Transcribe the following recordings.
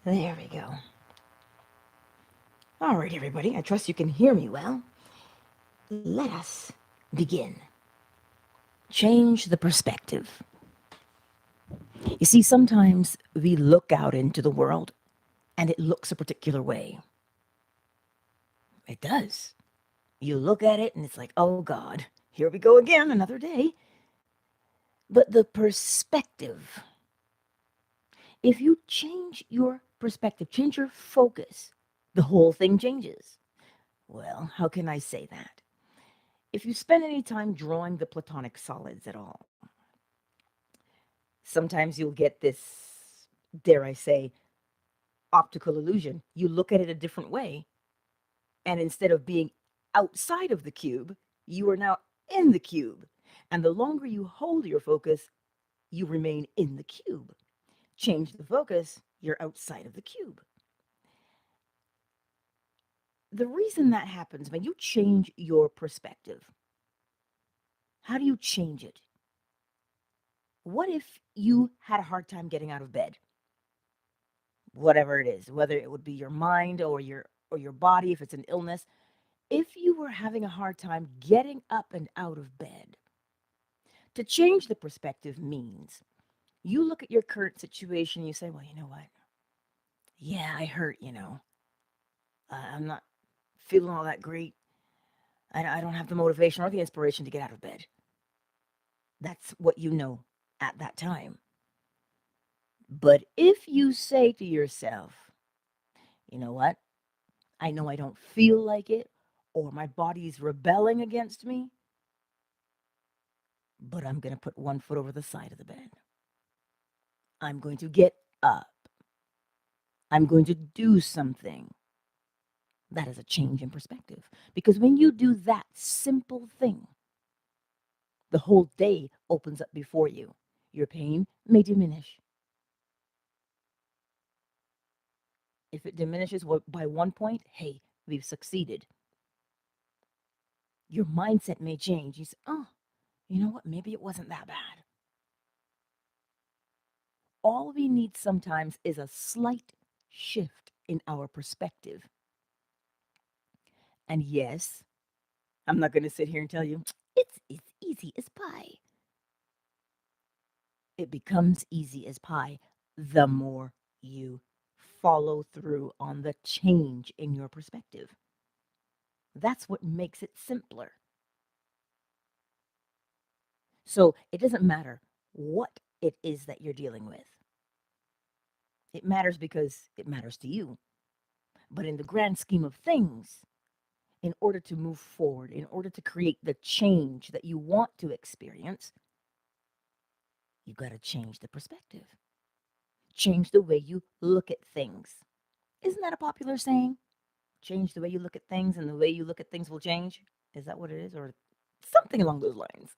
There we go. All right, everybody. I trust you can hear me well. Let us begin. Change the perspective. You see, sometimes we look out into the world and it looks a particular way. It does. You look at it and it's like, oh God, here we go again, another day. But the perspective, if you change your perspective, change your focus, the whole thing changes. Well, how can I say that? If you spend any time drawing the platonic solids at all, sometimes you'll get this, dare I say, optical illusion. You look at it a different way, and instead of being outside of the cube, you are now in the cube. And the longer you hold your focus, you remain in the cube. Change the focus, you're outside of the cube. The reason that happens when you change your perspective, how do you change it? What if you had a hard time getting out of bed? Whatever it is, whether it would be your mind or your body, if it's an illness, if you were having a hard time getting up and out of bed, to change the perspective means you look at your current situation, you say, well, you know what? Yeah, I hurt, I'm not feeling all that great. I don't have the motivation or the inspiration to get out of bed. That's what you know at that time. But if you say to yourself, you know what? I know I don't feel like it, or my body's rebelling against me, but I'm going to put one foot over the side of the bed. I'm going to get up. I'm going to do something. That is a change in perspective. Because when you do that simple thing, the whole day opens up before you. Your pain may diminish. If it diminishes by 1 point, hey, we've succeeded. Your mindset may change. You say, oh, you know what? Maybe it wasn't that bad. All we need sometimes is a slight shift in our perspective. And yes, I'm not going to sit here and tell you it's easy as pie. It becomes easy as pie the more you follow through on the change in your perspective. That's what makes it simpler. So it doesn't matter what it is that you're dealing with. It matters because it matters to you. But in the grand scheme of things, in order to move forward, in order to create the change that you want to experience, you got to change the perspective. Change the way you look at things. Isn't that a popular saying? Change the way you look at things, and the way you look at things will change. Is that what it is? Or something along those lines.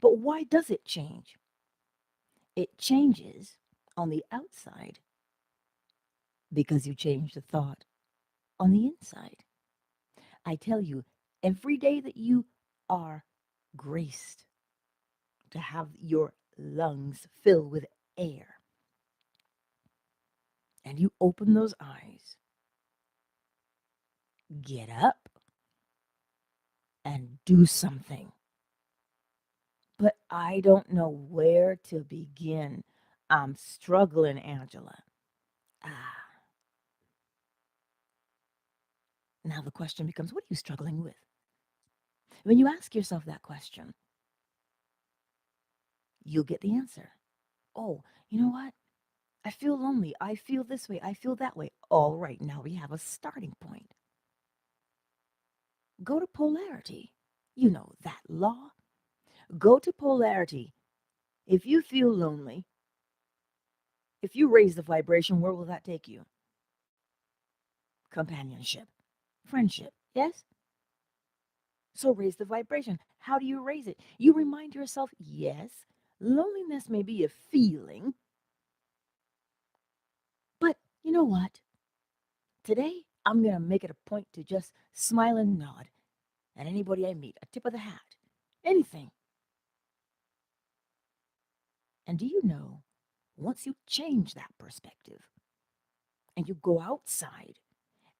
But why does it change? It changes on the outside because you change the thought on the inside. I tell you, every day that you are graced to have your lungs fill with air and you open those eyes, get up and do something. But I don't know where to begin. I'm struggling, Angela. Ah, now the question becomes, what are you struggling with? When you ask yourself that question, you'll get the answer. Oh, you know what? I feel lonely. I feel this way. I feel that way. All right, now we have a starting point. Go to polarity. You know that law. Go to polarity. If you feel lonely, if you raise the vibration, where will that take you? Companionship, friendship, yes? So raise the vibration. How do you raise it? You remind yourself, yes, loneliness may be a feeling, but you know what? Today, I'm going to make it a point to just smile and nod at anybody I meet, a tip of the hat, anything. And do you know, once you change that perspective, and you go outside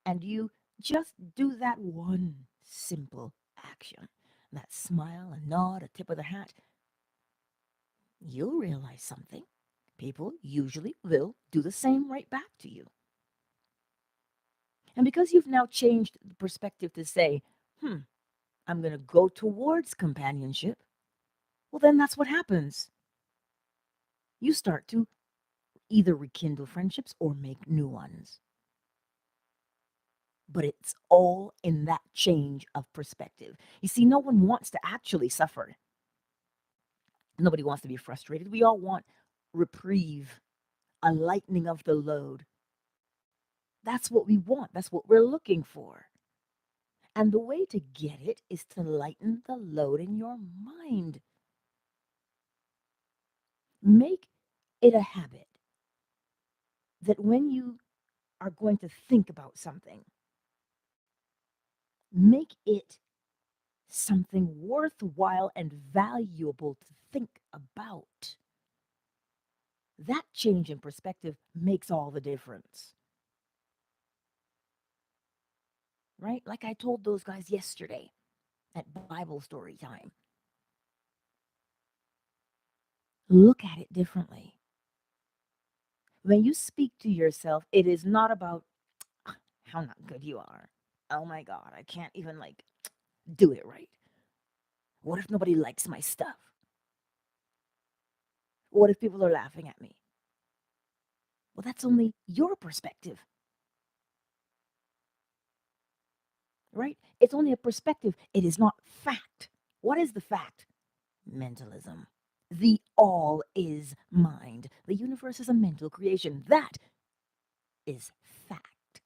and you just do that one simple action, that smile, a nod, a tip of the hat, you'll realize something. People usually will do the same right back to you. And because you've now changed the perspective to say, I'm going to go towards companionship, well, then that's what happens. You start to either rekindle friendships or make new ones. But it's all in that change of perspective. You see, no one wants to actually suffer. Nobody wants to be frustrated. We all want reprieve, a lightening of the load. That's what we want. That's what we're looking for. And the way to get it is to lighten the load in your mind. Make it a habit that when you are going to think about something, make it something worthwhile and valuable to think about. That change in perspective makes all the difference. Right? Like I told those guys yesterday at Bible story time. Look at it differently. When you speak to yourself, it is not about how not good you are. Oh my God, I can't even do it right. What if nobody likes my stuff? What if people are laughing at me? Well, that's only your perspective, right? It's only a perspective. It is not fact. What is the fact? Mentalism. The all is mind. The universe is a mental creation. That is fact.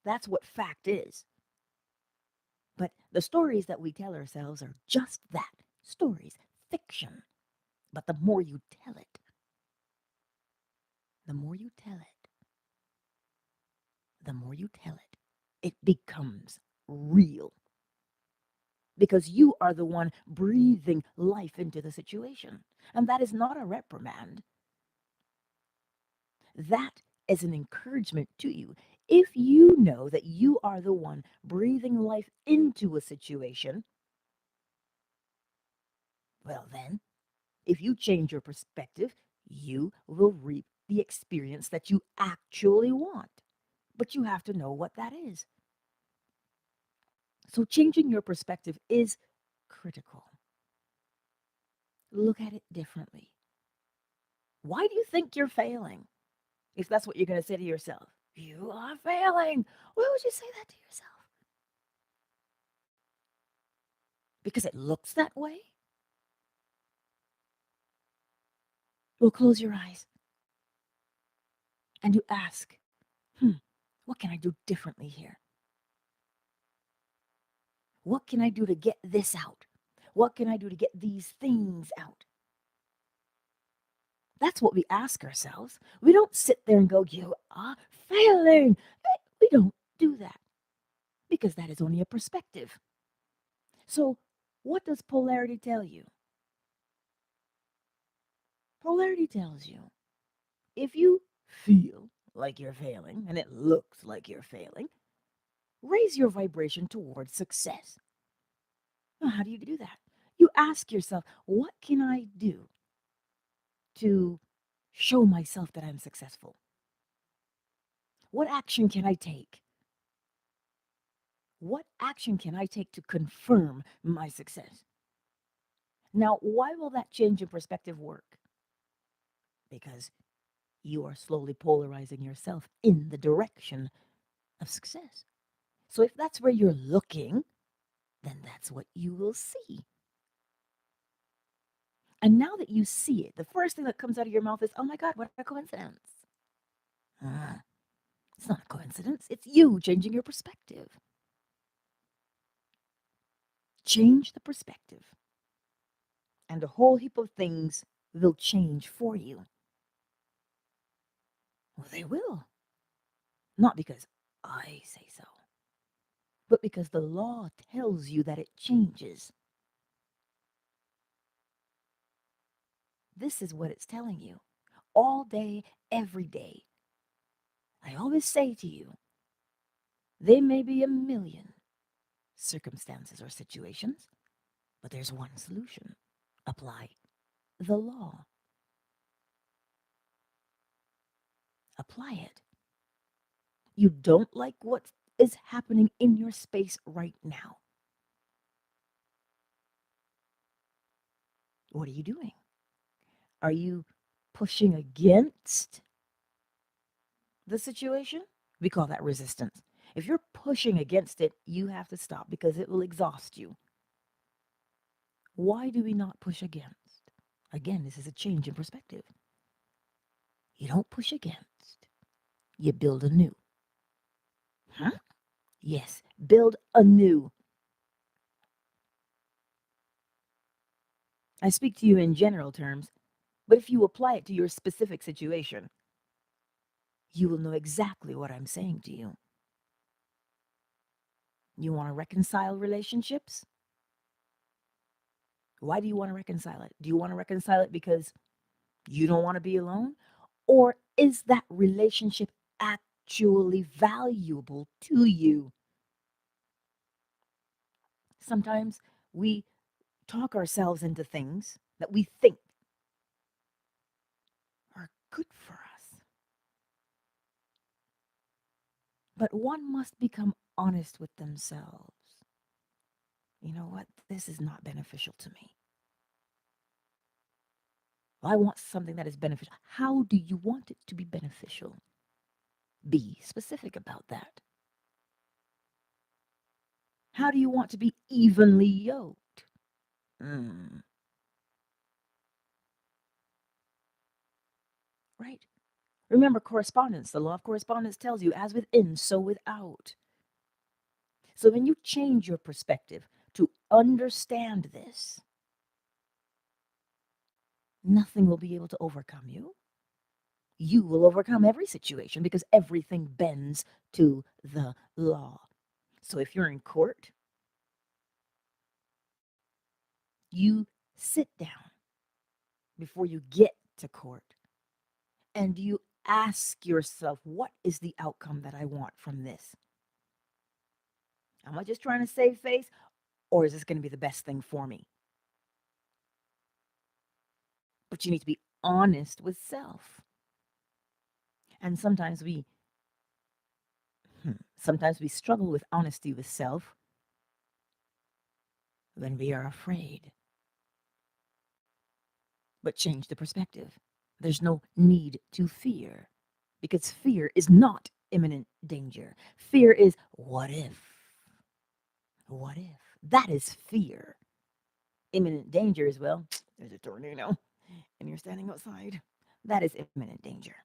That's what fact is. But the stories that we tell ourselves are just that, stories, fiction. But the more you tell it, the more you tell it, the more you tell it, it becomes real. Because you are the one breathing life into the situation. And that is not a reprimand. That is an encouragement to you. If you know that you are the one breathing life into a situation, well, then, if you change your perspective, you will reap the experience that you actually want. But you have to know what that is. So, changing your perspective is critical. Look at it differently. Why do you think you're failing? If that's what you're going to say to yourself, you are failing. Why would you say that to yourself? Because it looks that way? Well, close your eyes and you ask, what can I do differently here? What can I do to get this out? What can I do to get these things out? That's what we ask ourselves. We don't sit there and go, you are failing. We don't do that because that is only a perspective. So, what does polarity tell you? Polarity tells you if you feel like you're failing and it looks like you're failing, raise your vibration towards success. Now, how do you do that? You ask yourself, what can I do to show myself that I'm successful? What action can I take? What action can I take to confirm my success? Now, why will that change in perspective work? Because you are slowly polarizing yourself in the direction of success. So if that's where you're looking, then that's what you will see. And now that you see it, the first thing that comes out of your mouth is, oh my God, what a coincidence. Ah, it's not a coincidence. It's you changing your perspective. Change the perspective, and a whole heap of things will change for you. Well, they will. Not because I say so, but because the law tells you that it changes. This is what it's telling you all day, every day. I always say to you, there may be a million circumstances or situations, but there's one solution. Apply the law. Apply it. You don't like what is happening in your space right now. What are you doing? Are you pushing against the situation? We call that resistance. If you're pushing against it, you have to stop because it will exhaust you. Why do we not push against? Again, this is a change in perspective. You don't push against, you build anew. Huh? Yes, build anew. I speak to you in general terms, but if you apply it to your specific situation, you will know exactly what I'm saying to you. You want to reconcile relationships? Why do you want to reconcile it? Do you want to reconcile it because you don't want to be alone? Or is that relationship actually valuable to you? Sometimes we talk ourselves into things that we think are good for us. But one must become honest with themselves. You know what? This is not beneficial to me. I want something that is beneficial. How do you want it to be beneficial? Be specific about that. How do you want to be evenly yoked? Right? Remember correspondence. The law of correspondence tells you, as within, so without. So when you change your perspective to understand this, nothing will be able to overcome you. You will overcome every situation because everything bends to the law. So if you're in court, you sit down before you get to court and you ask yourself, what is the outcome that I want from this? Am I just trying to save face, or is this going to be the best thing for me? But you need to be honest with self. And sometimes we struggle with honesty with self when we are afraid. But change the perspective. There's no need to fear because fear is not imminent danger. Fear is what if? What if? That is fear. Imminent danger is, well, there's a tornado and you're standing outside. That is imminent danger.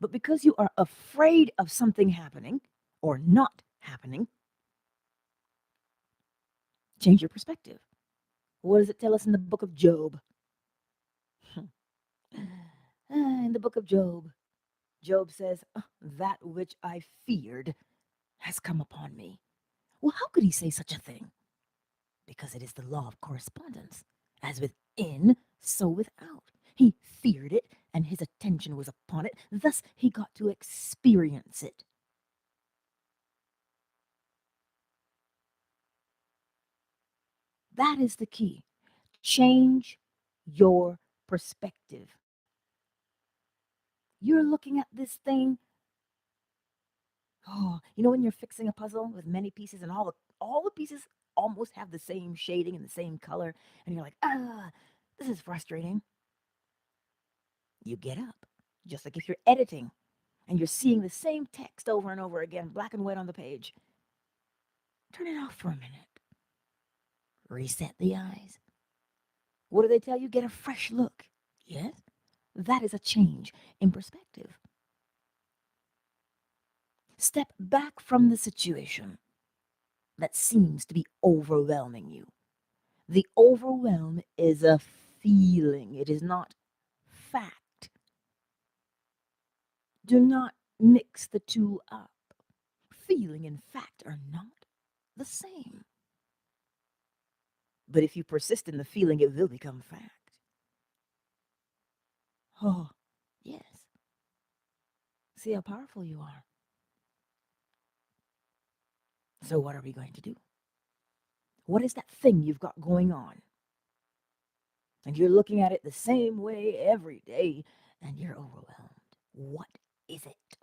But because you are afraid of something happening or not happening, change your perspective. What does it tell us in the book of Job? In the book of Job, Job says, that which I feared has come upon me. Well, how could he say such a thing? Because it is the law of correspondence. As within, so without. He feared it, and his attention was upon it. Thus, he got to experience it. That is the key. Change your perspective. You're looking at this thing. Oh, you know when you're fixing a puzzle with many pieces and all the pieces almost have the same shading and the same color, and you're like, this is frustrating. You get up. Just like if you're editing and you're seeing the same text over and over again, black and white on the page. Turn it off for a minute. Reset the eyes. What do they tell you? Get a fresh look. Yes? That is a change in perspective. Step back from the situation that seems to be overwhelming you. The overwhelm is a feeling, it is not fact. Do not mix the two up. Feeling and fact are not the same. But if you persist in the feeling, it will become fact. Oh, yes. See how powerful you are. So, what are we going to do? What is that thing you've got going on? And you're looking at it the same way every day and you're overwhelmed. What is it?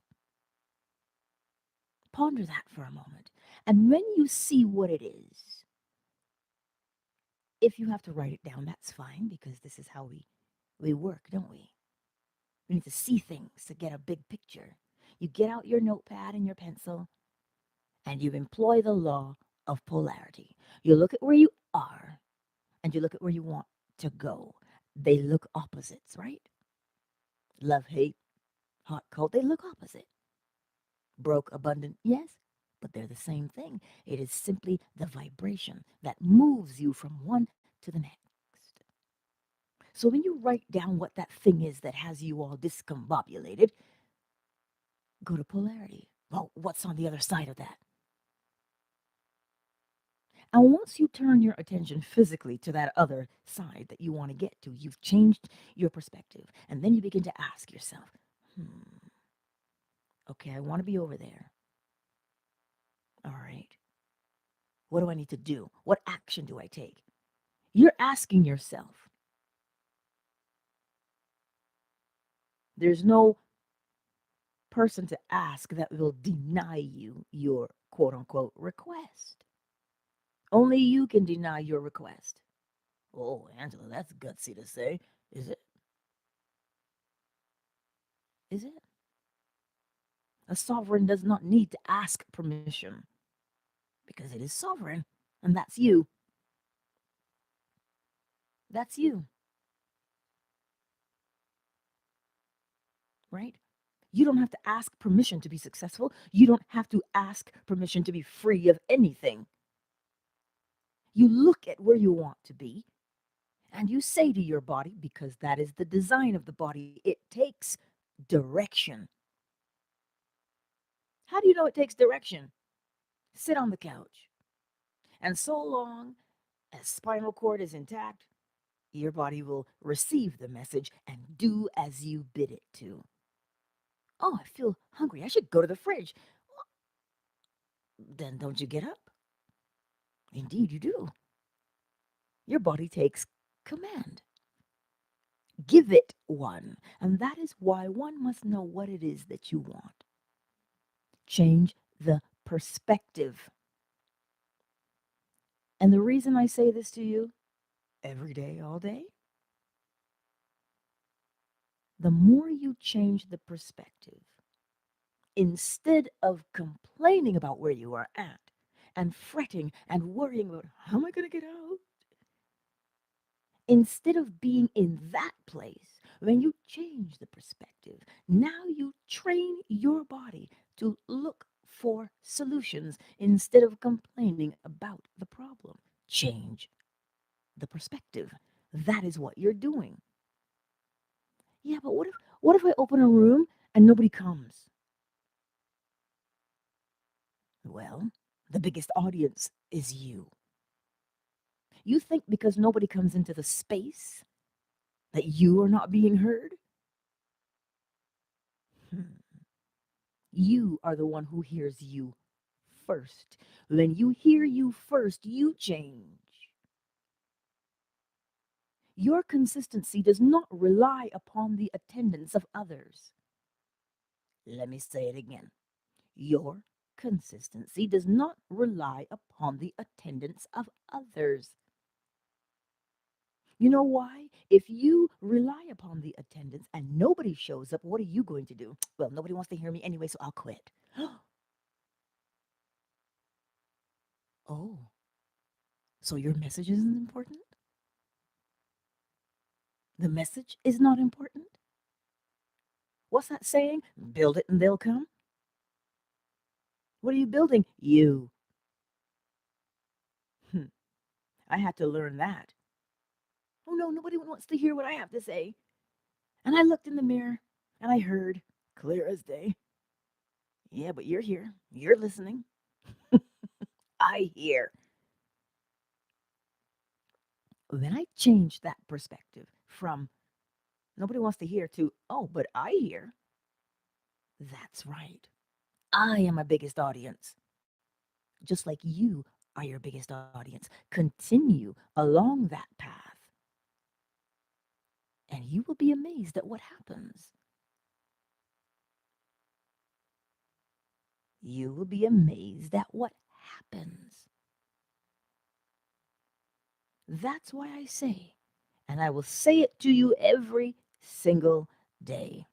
Ponder that for a moment. And when you see what it is, if you have to write it down, that's fine because this is how we work, don't we? We need to see things to get a big picture. You get out your notepad and your pencil and you employ the law of polarity. You look at where you are and you look at where you want to go. They look opposites, right? Love, hate, hot, cold, they look opposite. Broke, abundant, yes, but they're the same thing. It is simply the vibration that moves you from one to the next. So when you write down what that thing is that has you all discombobulated, go to polarity. Well, what's on the other side of that? And once you turn your attention physically to that other side that you want to get to, you've changed your perspective. And then you begin to ask yourself, okay, I want to be over there. All right. What do I need to do? What action do I take? You're asking yourself. There's no person to ask that will deny you your quote unquote request. Only you can deny your request. Oh, Angela, that's gutsy to say. Is it? Is it? A sovereign does not need to ask permission because it is sovereign, and that's you. That's you, right? You don't have to ask permission to be successful. You don't have to ask permission to be free of anything. You look at where you want to be and you say to your body, because that is the design of the body, it takes direction. How do you know it takes direction? Sit on the couch. And so long as spinal cord is intact, your body will receive the message and do as you bid it to. Oh, I feel hungry. I should go to the fridge. Then don't you get up? Indeed, you do. Your body takes command. Give it one. And that is why one must know what it is that you want. Change the perspective. And the reason I say this to you every day, all day, the more you change the perspective, instead of complaining about where you are at and fretting and worrying about how am I going to get out, instead of being in that place, when you change the perspective, now you train your body to look for solutions instead of complaining about the problem. Change the perspective. That is what you're doing. Yeah, but what if I open a room and nobody comes? Well, the biggest audience is you. You think because nobody comes into the space that you are not being heard? Hmm. You are the one who hears you first. When you hear you first, you change. Your consistency does not rely upon the attendance of others. Let me say it again. Your consistency does not rely upon the attendance of others. You know why? If you rely upon the attendance and nobody shows up, what are you going to do? Well, nobody wants to hear me anyway, so I'll quit. Oh, so your message isn't important? The message is not important? What's that saying? Build it and they'll come? What are you building? You. I had to learn that. Oh no, nobody wants to hear what I have to say. And I looked in the mirror and I heard, clear as day. Yeah, but you're here. You're listening. I hear. When I changed that perspective from nobody wants to hear to, oh, but I hear, That's right. I am my biggest audience, just like you are your biggest audience. Continue along that path, and you will be amazed at what happens. You will be amazed at what happens. That's why I say, and I will say it to you every single day,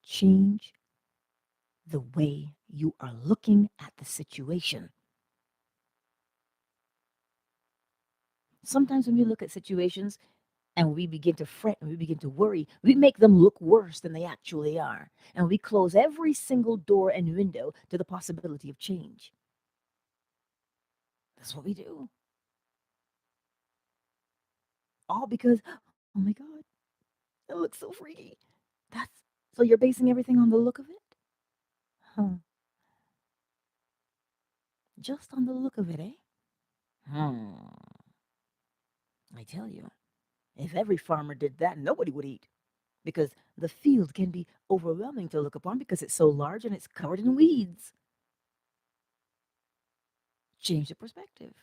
change the way you are looking at the situation. Sometimes when we look at situations and we begin to fret and we begin to worry, we make them look worse than they actually are. And we close every single door and window to the possibility of change. That's what we do. All because, oh my God, it looks so freaky. That's so you're basing everything on the look of it? Huh. Just on the look of it, eh? Hmm. I tell you, if every farmer did that, nobody would eat. Because the field can be overwhelming to look upon because it's so large and it's covered in weeds. Change the perspective.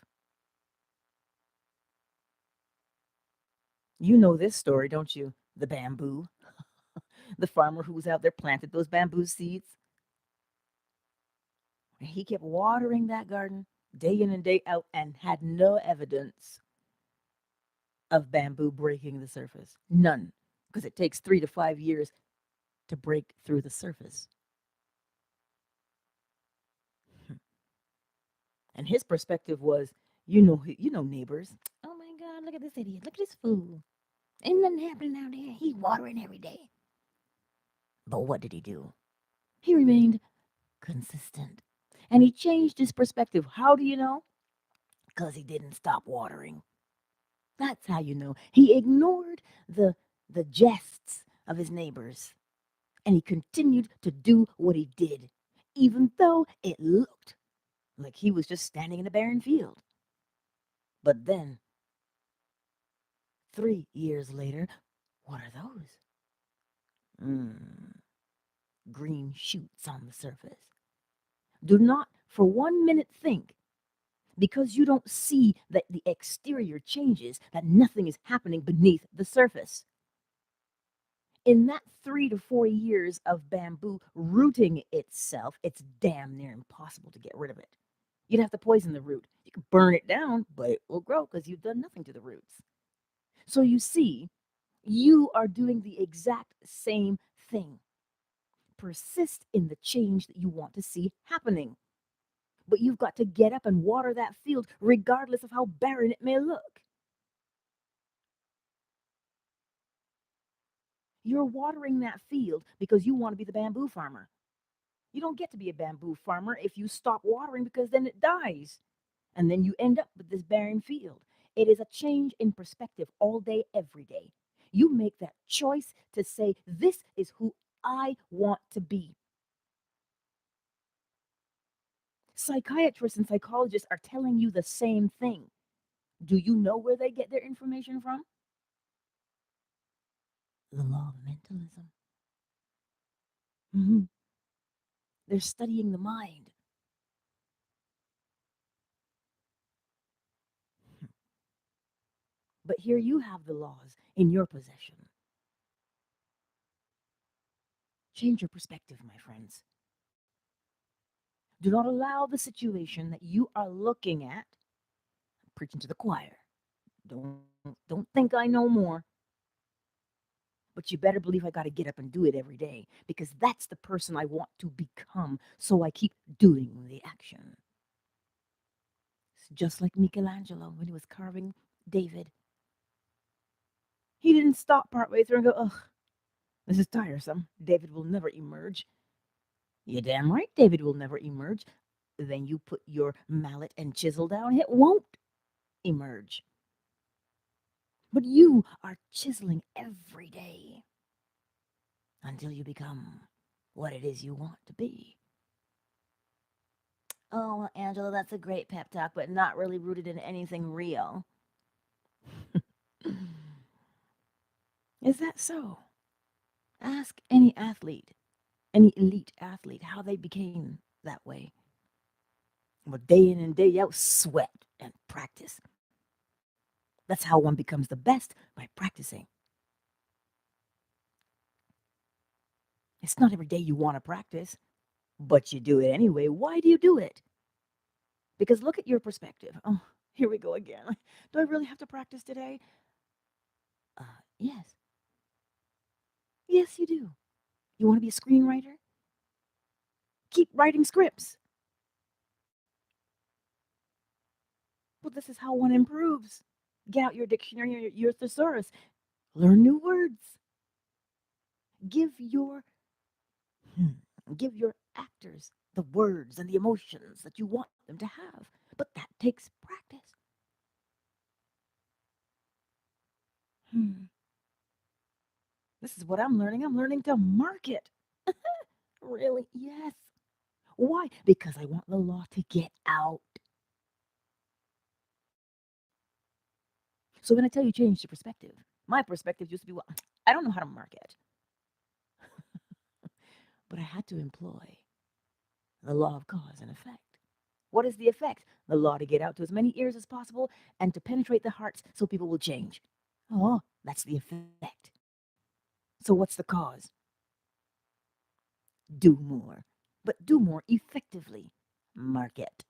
You know this story, don't you? The bamboo. The farmer who was out there planted those bamboo seeds. And he kept watering that garden day in and day out and had no evidence of bamboo breaking the surface. None. Because it takes 3 to 5 years to break through the surface. And his perspective was, neighbors. Oh my God, look at this idiot. Look at this fool. Ain't nothing happening out there. He's watering every day. But what did he do? He remained consistent. And he changed his perspective. How do you know? Because he didn't stop watering. That's how you know. He ignored the jests of his neighbors and he continued to do what he did, even though it looked like he was just standing in a barren field. But then, 3 years later, what are those? Mm, green shoots on the surface. Do not for 1 minute think because you don't see that the exterior changes, that nothing is happening beneath the surface. In that 3 to 4 years of bamboo rooting itself, it's damn near impossible to get rid of it. You'd have to poison the root. You can burn it down, but it will grow because you've done nothing to the roots. So you see, you are doing the exact same thing. Persist in the change that you want to see happening. But you've got to get up and water that field regardless of how barren it may look. You're watering that field because you want to be the bamboo farmer. You don't get to be a bamboo farmer if you stop watering because then it dies. And then you end up with this barren field. It is a change in perspective all day, every day. You make that choice to say, this is who I want to be. Psychiatrists and psychologists are telling you the same thing. Do you know where they get their information from? The law of mentalism. Mhm. They're studying the mind. But here you have the laws in your possession. Change your perspective, my friends. Do not allow the situation that you are looking at, preaching to the choir. Don't think I know more. But you better believe I got to get up and do it every day because that's the person I want to become. So I keep doing the action. It's just like Michelangelo when he was carving David. He didn't stop partway through and go, ugh, this is tiresome. David will never emerge. You're damn right, David will never emerge. Then you put your mallet and chisel down, it won't emerge. But you are chiseling every day until you become what it is you want to be. Oh, well, Angela, that's a great pep talk, but not really rooted in anything real. Is that so? Ask any athlete, any elite athlete, how they became that way. Well, day in and day out, sweat and practice. That's how one becomes the best, by practicing. It's not every day you want to practice, but you do it anyway. Why do you do it? Because look at your perspective. Oh, here we go again. Do I really have to practice today? Yes. Yes, you do. You want to be a screenwriter? Keep writing scripts. Well, this is how one improves. Get out your dictionary, your thesaurus. Learn new words. Give your give your actors the words and the emotions that you want them to have. But that takes practice. Hmm. This is what I'm learning. I'm learning to market. Really? Yes. Why? Because I want the law to get out. So when I tell you change your perspective, my perspective used to be, well, I don't know how to market, but I had to employ the law of cause and effect. What is the effect? The law to get out to as many ears as possible and to penetrate the hearts so people will change. Oh, that's the effect. So what's the cause? Do more, but do more effectively. Market.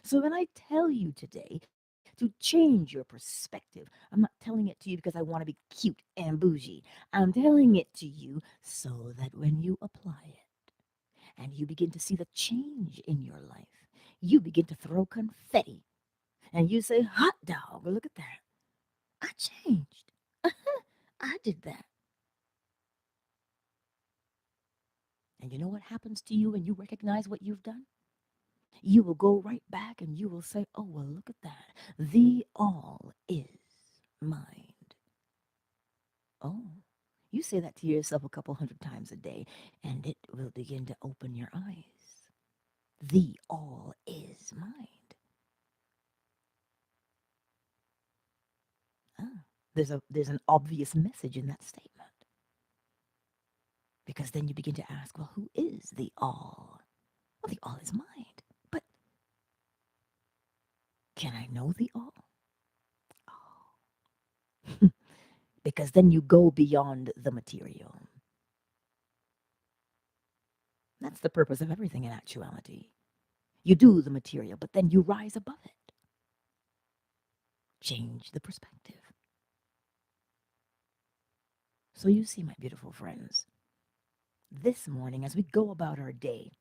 So when I tell you today to change your perspective, I'm not telling it to you because I want to be cute and bougie. I'm telling it to you so that when you apply it and you begin to see the change in your life, you begin to throw confetti and you say, hot dog, look at that. I changed. I did that. And you know what happens to you when you recognize what you've done? You will go right back and you will say, oh, well, look at that. The all is mind. Oh, you say that to yourself a couple hundred times a day, and it will begin to open your eyes. The all is mind. Ah, there's an obvious message in that statement. Because then you begin to ask, well, who is the all? Well, the all is mind. But can I know the all? Oh. Because then you go beyond the material. That's the purpose of everything in actuality. You do the material, but then you rise above it. Change the perspective. So you see, my beautiful friends, this morning as we go about our day,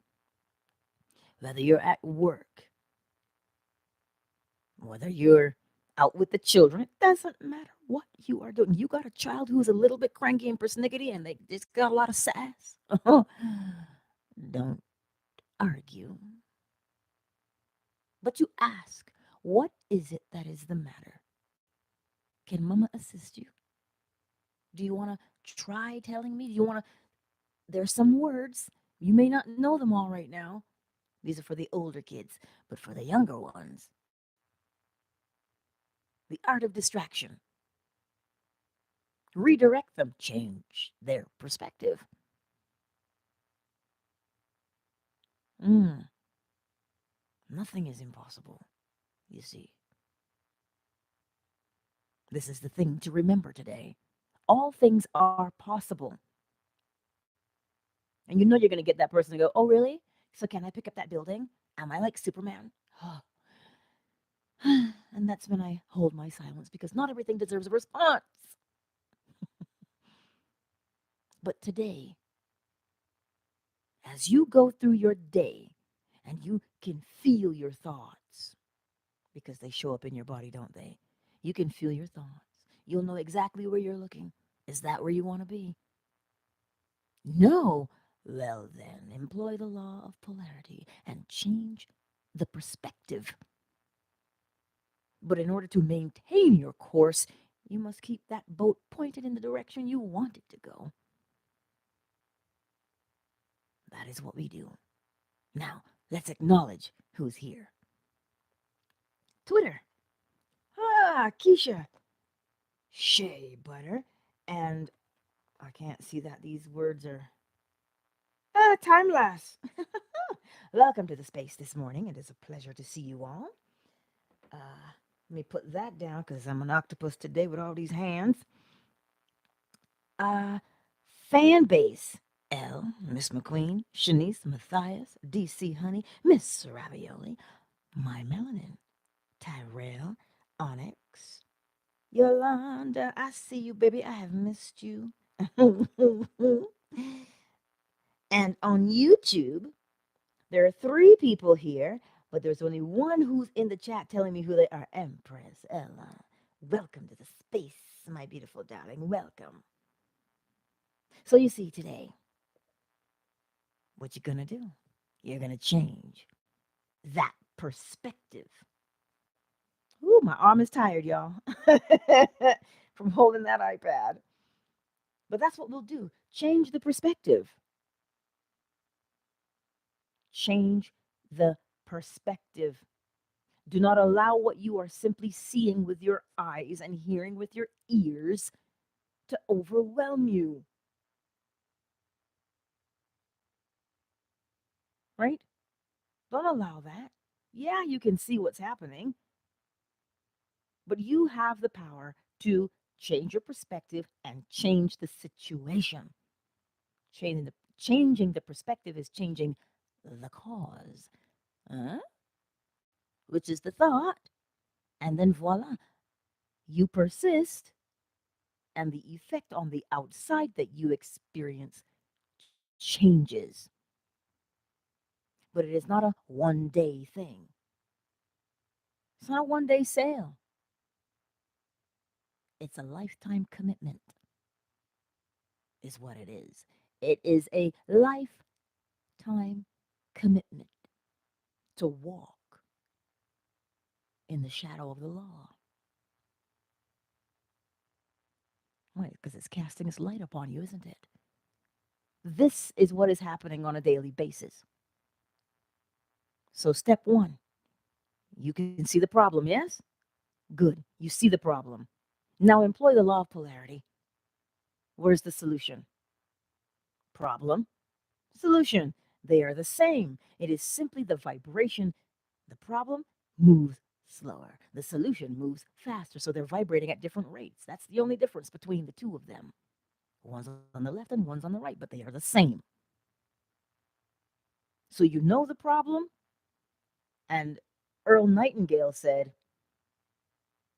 whether you're at work, whether you're out with the children, it doesn't matter what you are doing. You got a child who's a little bit cranky and persnickety and they just got a lot of sass. Don't argue. But you ask, what is it that is the matter? Can mama assist you? Do you want to try telling me? Do you want to? There's some words. You may not know them all right now. These are for the older kids, but for the younger ones, the art of distraction. Redirect them, change their perspective. Mm, nothing is impossible, you see. This is the thing to remember today. All things are possible. And you know you're going to get that person to go, oh, really? So can I pick up that building? Am I like Superman? And that's when I hold my silence because not everything deserves a response. But today, as you go through your day and you can feel your thoughts because they show up in your body, don't they? You can feel your thoughts. You'll know exactly where you're looking. Is that where you want to be? No. Well, then, employ the law of polarity and change the perspective. But in order to maintain your course, you must keep that boat pointed in the direction you want it to go. That is what we do. Now, let's acknowledge who's here. Twitter. Ah, Keisha. Shea Butter. And I can't see that these words are timeless. Welcome to the space this morning. It is a pleasure to see you all. Let me put that down because I'm an octopus today with all these hands. Uh, Fan base. L, Miss McQueen, Shanice, Matthias, DC Honey, Miss Ravioli, My Melanin, Tyrell, Onyx, Yolanda, I see you, baby. I have missed you. And on YouTube, there are 3 people here, but there's only one who's in the chat telling me who they are. Empress Ella. Welcome to the space, my beautiful darling. Welcome. So you see today, what you're going to do? You're going to change that perspective. Ooh, my arm is tired, y'all, from holding that iPad. But that's what we'll do. Change the perspective. Change the perspective. Do not allow what you are simply seeing with your eyes and hearing with your ears to overwhelm you. Right? Don't allow that. Yeah, you can see what's happening, but you have the power to change your perspective and change the situation. Changing the perspective is changing the cause, huh? Which is the thought. And then voila, you persist, and the effect on the outside that you experience changes. But it is not a 1-day thing. It's not a 1-day sale. It's a lifetime commitment, is what it is. It is a lifetime commitment to walk in the shadow of the law. Right, because it's casting its light upon you, isn't it? This is what is happening on a daily basis. So, step 1, you can see the problem, yes? Good, you see the problem. Now employ the law of polarity. Where's the solution? Problem, solution. They are the same. It is simply the vibration. The problem moves slower. The solution moves faster. So they're vibrating at different rates. That's the only difference between the two of them. One's on the left and one's on the right, but they are the same. So you know the problem. And Earl Nightingale said,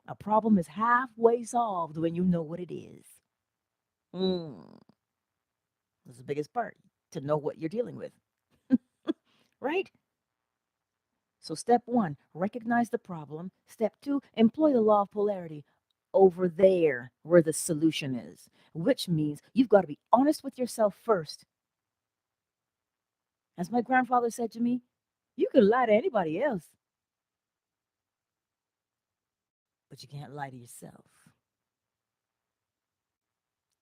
a problem is halfway solved when you know what it is. That's the biggest part, to know what you're dealing with. Right? So step 1, recognize the problem. Step 2, employ the law of polarity over there where the solution is, which means you've got to be honest with yourself first. As my grandfather said to me, you can lie to anybody else, but you can't lie to yourself.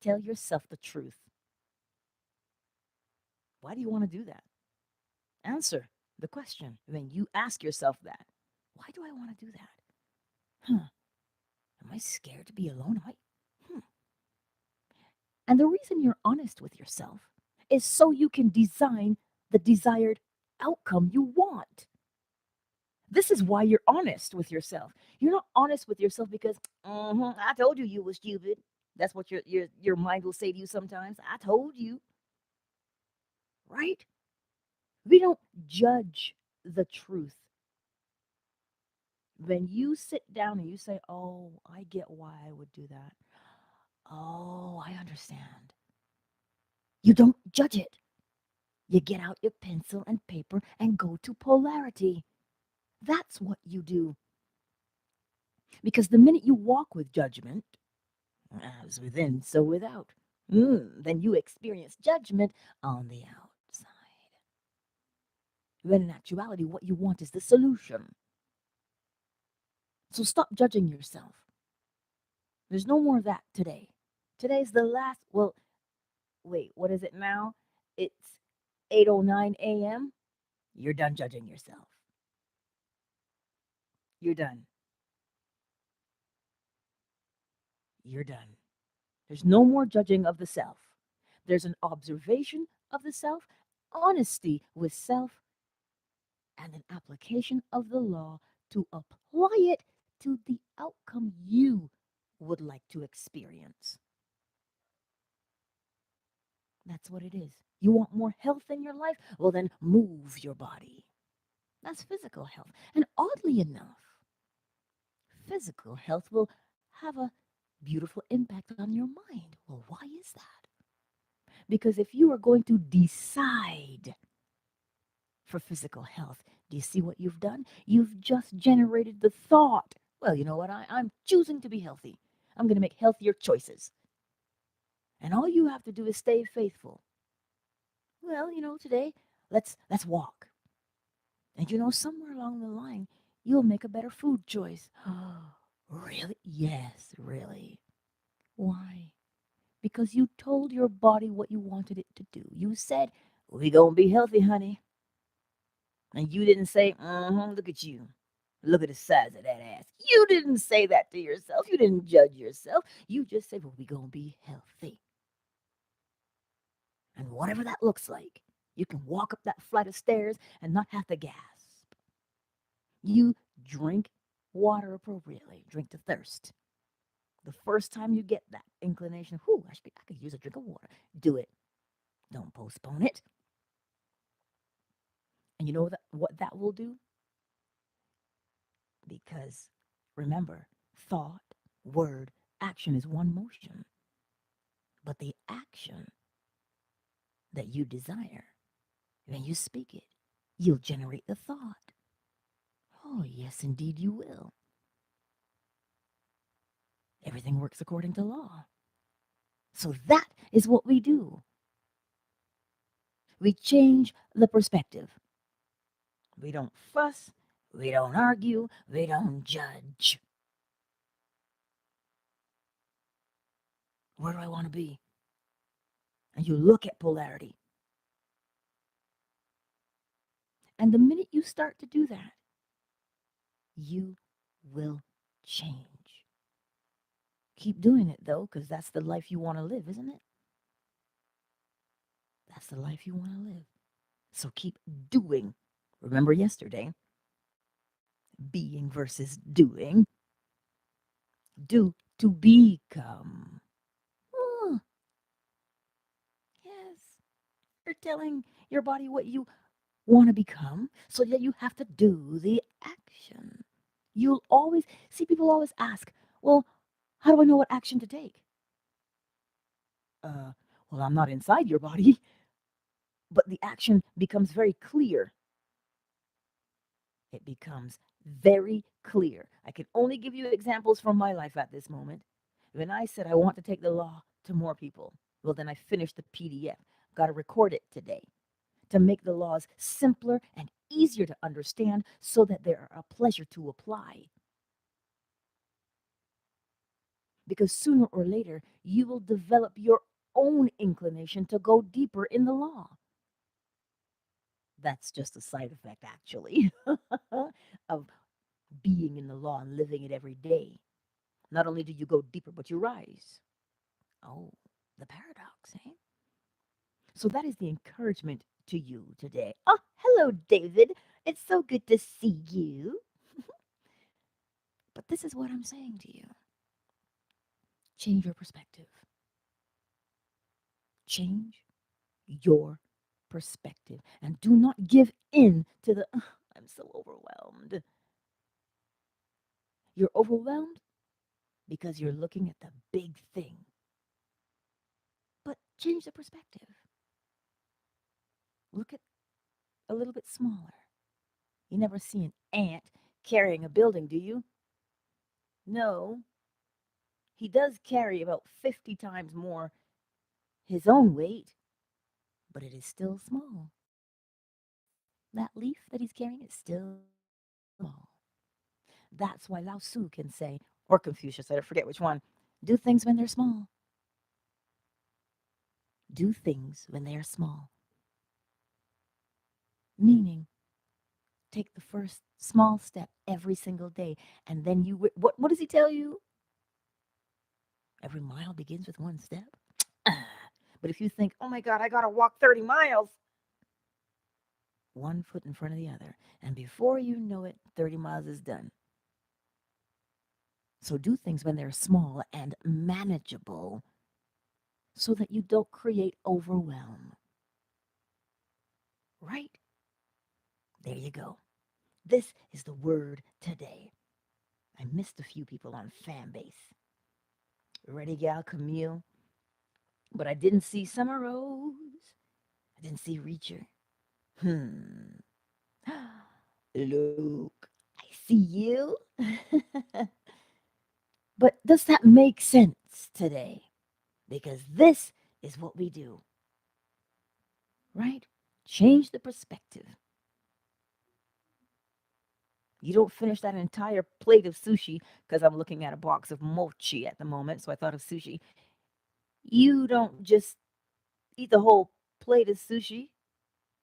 Tell yourself the truth. Why do you want to do that? Answer the question. When you ask yourself that, why do I want to do that? Am I scared to be alone? And the reason you're honest with yourself is so you can design the desired outcome you want. This is why you're honest with yourself. You're not honest with yourself because I told you were stupid. That's what your mind will say to you sometimes. I told you. Right? We don't judge the truth. When you sit down and you say, oh, I get why I would do that. Oh, I understand. You don't judge it. You get out your pencil and paper and go to polarity. That's what you do. Because the minute you walk with judgment, as within, so without, then you experience judgment on the outside. When in actuality, what you want is the solution. So stop judging yourself. There's no more of that today. Today's the last, well, wait, what is it now? It's 8:09 a.m. You're done judging yourself. You're done. You're done. There's no more judging of the self. There's an observation of the self, honesty with self, and an application of the law to apply it to the outcome you would like to experience. That's what it is. You want more health in your life? Well, then move your body. That's physical health. And oddly enough, physical health will have a beautiful impact on your mind. Well, why is that? Because if you are going to decide for physical health, do you see what you've done? You've just generated the thought. Well, you know what? I'm choosing to be healthy. I'm going to make healthier choices. And all you have to do is stay faithful. Well, today, let's walk. And somewhere along the line, you'll make a better food choice. Really? Yes, really. Why? Because you told your body what you wanted it to do. You said, we gonna be healthy, honey. And you didn't say, look at you. Look at the size of that ass. You didn't say that to yourself. You didn't judge yourself. You just said, well, we gonna be healthy. And whatever that looks like, you can walk up that flight of stairs and not have to gasp. You drink water appropriately. Drink to thirst. The first time you get that inclination, I could use a drink of water. Do it. Don't postpone it. And you know what that will do? Because remember, thought, word, action is one motion. But the action that you desire, when you speak it, you'll generate the thought. Oh, yes, indeed, you will. Everything works according to law. So that is what we do. We change the perspective. We don't fuss. We don't argue. We don't judge. Where do I want to be? And you look at polarity. And the minute you start to do that, you will change. Keep doing it, though, because that's the life you want to live, isn't it? That's the life you want to live. So keep doing. Remember yesterday, being versus doing. Do to become. Oh, yes. You're telling your body what you want to become, so that you have to do the action. You'll always see people always ask, well, how do I know what action to take? Uh, well, I'm not inside your body, but the action becomes very clear. It becomes very clear. I can only give you examples from my life at this moment. When I said I want to take the law to more people, well, then I finished the PDF. Got to record it today to make the laws simpler and easier to understand so that they are a pleasure to apply. Because sooner or later, you will develop your own inclination to go deeper in the law. That's just a side effect, actually, of being in the law and living it every day. Not only do you go deeper, but you rise. Oh, the paradox, eh? So that is the encouragement to you today. Oh, hello, David. It's so good to see you. But this is what I'm saying to you. Change your perspective. Change your perspective. And do not give in to the, I'm so overwhelmed. You're overwhelmed because you're looking at the big thing. But change the perspective. Look at a little bit smaller. You never see an ant carrying a building, do you? No. He does carry about 50 times more his own weight, but it is still small. That leaf that he's carrying is still small. That's why Lao Tzu can say, or Confucius, I forget which one, do things when they're small. Do things when they are small. Meaning, take the first small step every single day, and then what does he tell you? Every mile begins with one step. But if you think, oh my God, I got to walk 30 miles, one foot in front of the other. And before you know it, 30 miles is done. So do things when they're small and manageable so that you don't create overwhelm. Right? There you go. This is the word today. I missed a few people on fan base. Ready, gal, Camille? But I didn't see Summer Rose. I didn't see Reacher. Luke, I see you. But does that make sense today? Because this is what we do, right? Change the perspective. You don't finish that entire plate of sushi because I'm looking at a box of mochi at the moment, so I thought of sushi. You don't just eat the whole plate of sushi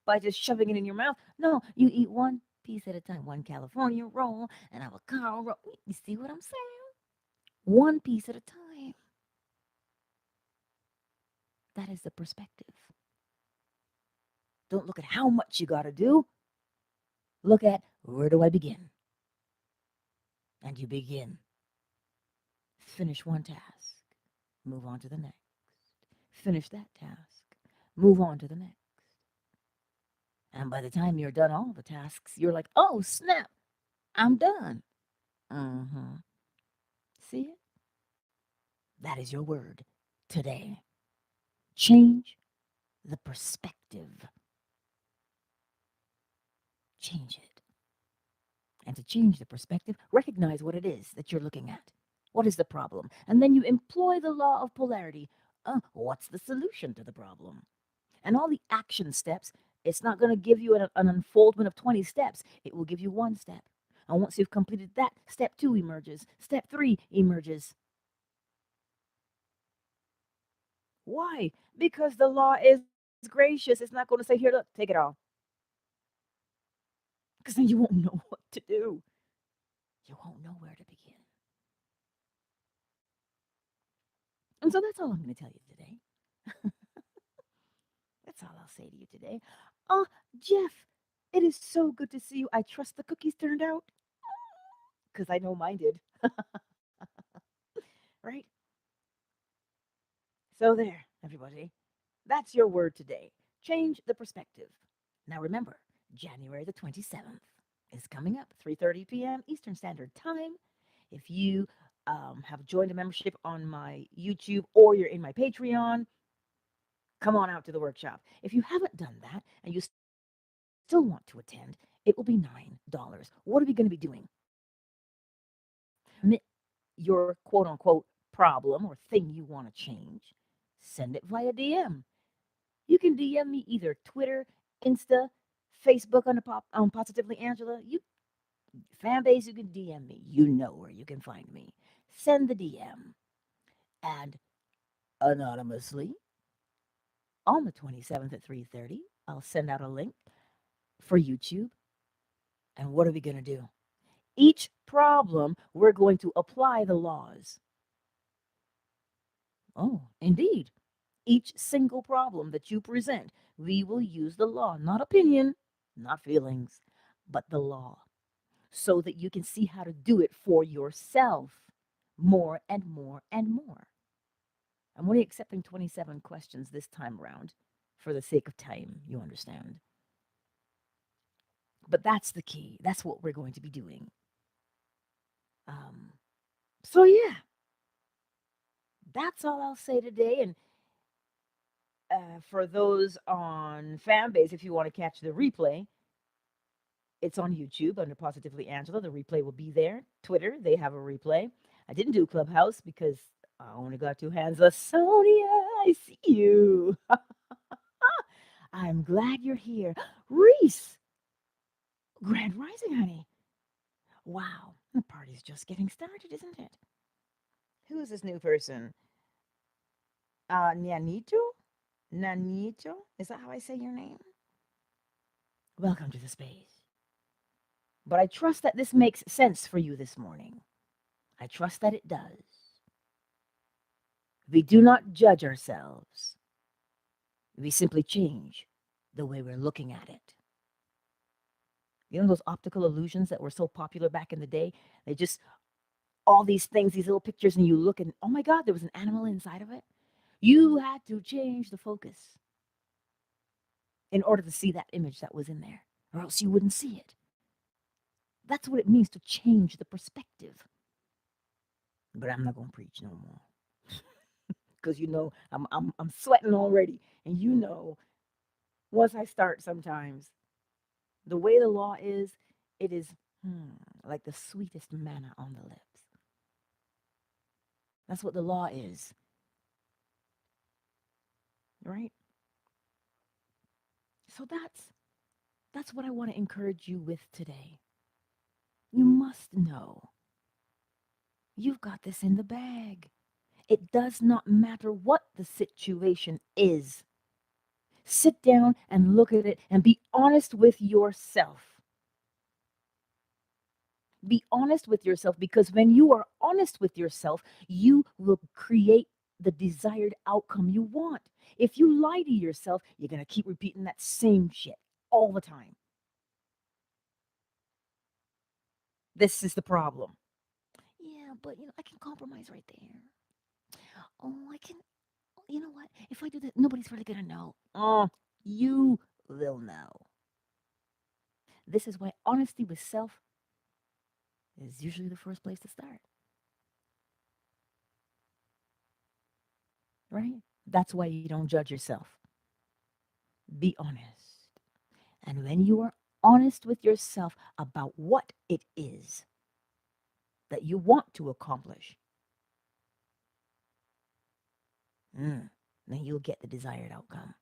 by just shoving it in your mouth. No, you eat one piece at a time. One California roll, an avocado roll. You see what I'm saying? One piece at a time. That is the perspective. Don't look at how much you got to do. Look at where do I begin? And you begin. Finish one task. Move on to the next. Finish that task. Move on to the next. And by the time you're done all the tasks, you're like, oh, snap, I'm done. Mm-hmm. See it? That is your word today. Change the perspective. Change it. And to change the perspective, recognize what it is that you're looking at. What is the problem? And then you employ the law of polarity. What's the solution to the problem? And all the action steps, it's not going to give you an unfoldment of 20 steps. It will give you one step. And once you've completed that, step 2 emerges. Step 3 emerges. Why? Because the law is gracious. It's not going to say, here, look, take it all. Because then you won't know what to do. You won't know where to begin. And so that's all I'm going to tell you today. That's all I'll say to you today. Oh, Jeff, it is so good to see you. I trust the cookies turned out because I know mine did. Right? So there, everybody. That's your word today. Change the perspective. Now remember, January the 27th is coming up, 3:30 p.m. Eastern Standard Time. If you have joined a membership on my YouTube or you're in my Patreon, come on out to the workshop. If you haven't done that and you still want to attend, it will be $9. What are we going to be doing? Submit your quote unquote problem or thing you want to change. Send it via DM. You can DM me either Twitter, Insta, Facebook on Positively Angela. You fan base, you can DM me. You know where you can find me. Send the DM. And anonymously on the 27th at 3:30, I'll send out a link for YouTube. And what are we going to do? Each problem, we're going to apply the laws. Oh, indeed. Each single problem that you present, we will use the law, not opinion, not feelings, but the law, so that you can see how to do it for yourself more and more and more. I'm only accepting 27 questions this time around for the sake of time, you understand. But that's the key. That's what we're going to be doing. Um, so, yeah, that's all I'll say today. And for those on Fanbase, if you want to catch the replay, it's on YouTube under Positively Angela. The replay will be there. Twitter, they have a replay. I didn't do Clubhouse because I only got 2 hands up. Sonia, I see you. I'm glad you're here. Reese, Grand Rising, honey. Wow, the party's just getting started, isn't it? Who is this new person? Nyanito? Nanito? Is that how I say your name? Welcome to the space. But I trust that this makes sense for you this morning. I trust that it does. We do not judge ourselves. We simply change the way we're looking at it. You know those optical illusions that were so popular back in the day? They just, all these things, these little pictures, and you look and, oh my God, there was an animal inside of it. You had to change the focus in order to see that image that was in there, or else you wouldn't see it. That's what it means to change the perspective. But I'm not going to preach no more. Because I'm sweating already. And once I start sometimes, the way the law is, it is like the sweetest manna on the lips. That's what the law is. Right? So that's what I want to encourage you with today. You must know you've got this in the bag. It does not matter what the situation is. Sit down and look at it and be honest with yourself. Be honest with yourself, because when you are honest with yourself, you will create the desired outcome you want. If you lie to yourself, you're going to keep repeating that same shit all the time. This is the problem. Yeah, but I can compromise right there. Oh, I can, you know what? If I do that, nobody's really going to know. Oh, you will know. This is why honesty with self is usually the first place to start. Right? That's why you don't judge yourself. Be honest. And when you are honest with yourself about what it is that you want to accomplish, then you'll get the desired outcome.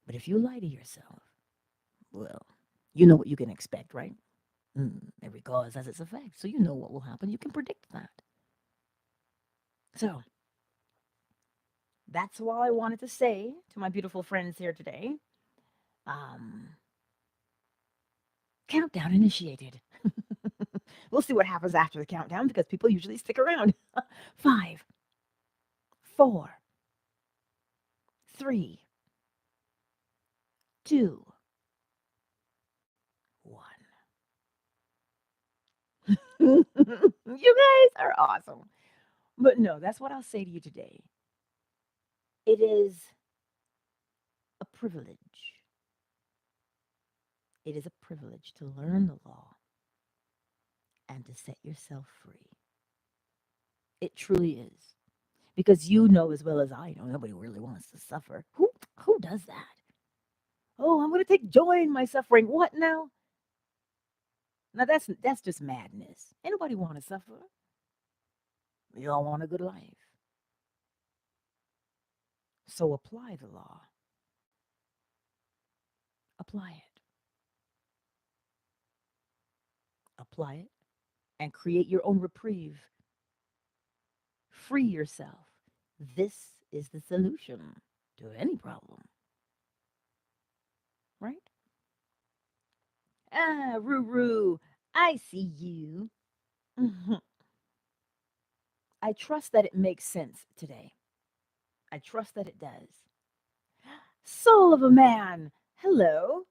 But if you lie to yourself, well, you know what you can expect, right? Every cause has its effect, so you know what will happen. You can predict that. So, that's all I wanted to say to my beautiful friends here today. Countdown initiated. We'll see what happens after the countdown, because people usually stick around. 5, 4, 3, 2, 1. You guys are awesome. But no, that's what I'll say to you today. It is a privilege. It is a privilege to learn the law and to set yourself free. It truly is. Because you know as well as I know, nobody really wants to suffer. Who does that? Oh, I'm going to take joy in my suffering. What now? Now that's just madness. Anybody want to suffer? We all want a good life. So apply the law. Apply it. Apply it and create your own reprieve. Free yourself. This is the solution to any problem. Right? Ah, Ruru, I see you. I trust that it makes sense today. I trust that it does. Soul of a man, hello.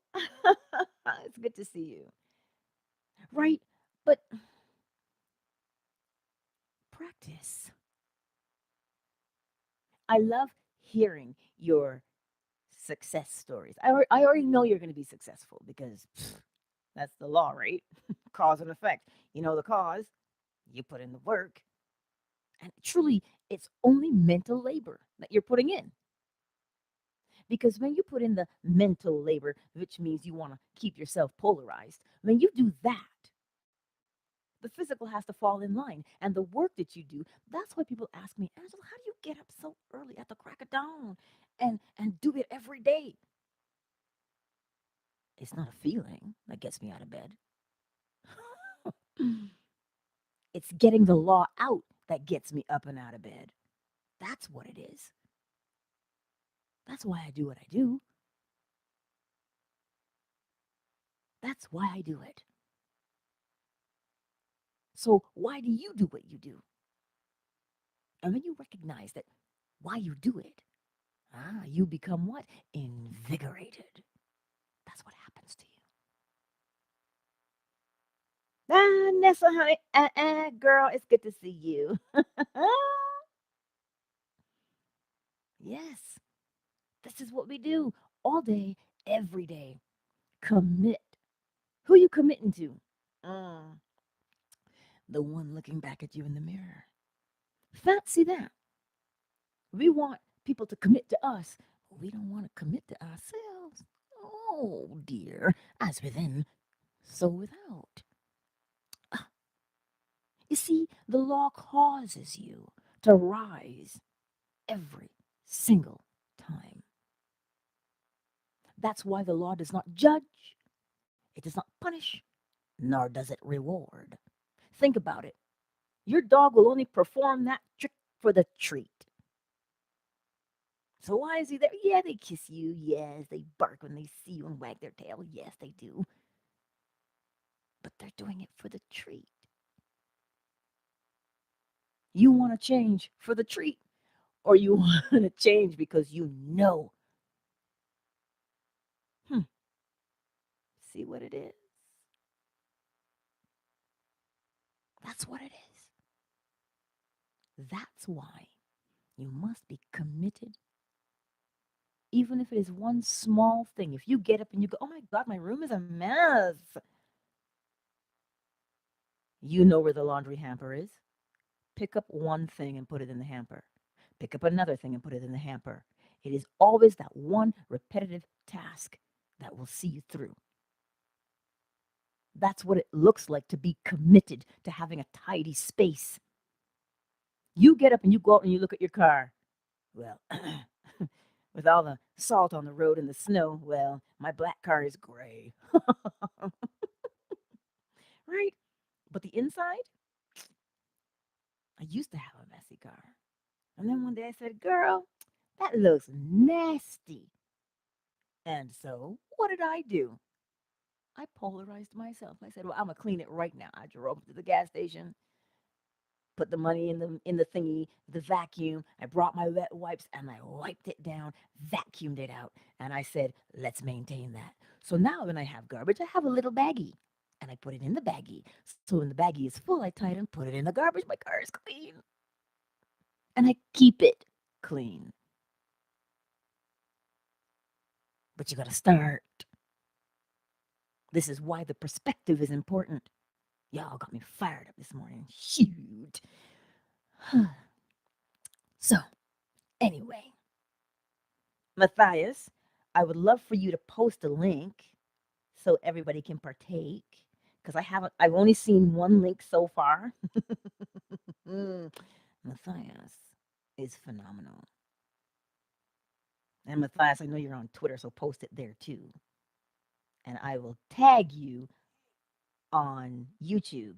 It's good to see you. Right? But practice. I love hearing your success stories. I already know you're going to be successful, because that's the law, right? Cause and effect. You know the cause, you put in the work. And truly, it's only mental labor that you're putting in. Because when you put in the mental labor, which means you want to keep yourself polarized, when you do that, the physical has to fall in line. And the work that you do, that's why people ask me, Angela, how do you get up so early at the crack of dawn and do it every day? It's not a feeling that gets me out of bed. It's getting the law out that gets me up and out of bed. That's what it is. That's why I do what I do. That's why I do it. So why do you do what you do? And when you recognize that why you do it, you become what? Invigorated. That's what happens to you. Nessa, honey, girl, it's good to see you. Yes, this is what we do all day, every day. Commit. Who you committing to? Mm, the one looking back at you in the mirror. Fancy that. We want people to commit to us, but we don't want to commit to ourselves. Oh dear, as within, so without. Ah, you see, the law causes you to rise every single time. That's why the law does not judge, it does not punish, nor does it reward. Think about it. Your dog will only perform that trick for the treat. So why is he there? Yeah, they kiss you. Yes, they bark when they see you and wag their tail. Yes, they do. But they're doing it for the treat. You want to change for the treat, or you want to change because you know. Hmm, see what it is? That's what it is. That's why you must be committed, even if it is one small thing. If you get up and you go, oh my God, my room is a mess. You know where the laundry hamper is. Pick up one thing and put it in the hamper. Pick up another thing and put it in the hamper. It is always that one repetitive task that will see you through. That's what it looks like to be committed to having a tidy space. You get up and you go out and you look at your car. Well, with all the salt on the road and the snow, well, my black car is gray. Right? But the inside, I used to have a messy car. And then one day I said, girl, that looks nasty. And so what did I do? I polarized myself. I said, well, I'm going to clean it right now. I drove to the gas station, put the money in the thingy, the vacuum. I brought my wet wipes and I wiped it down, vacuumed it out, and I said, let's maintain that. So now when I have garbage, I have a little baggie. And I put it in the baggie. So when the baggie is full, I tie it and put it in the garbage. My car is clean. And I keep it clean. But you got to start. This is why the perspective is important. Y'all got me fired up this morning. Shoot. So, anyway, Matthias, I would love for you to post a link so everybody can partake because I've only seen one link so far. Matthias is phenomenal. And Matthias, I know you're on Twitter, so post it there too. And I will tag you on YouTube.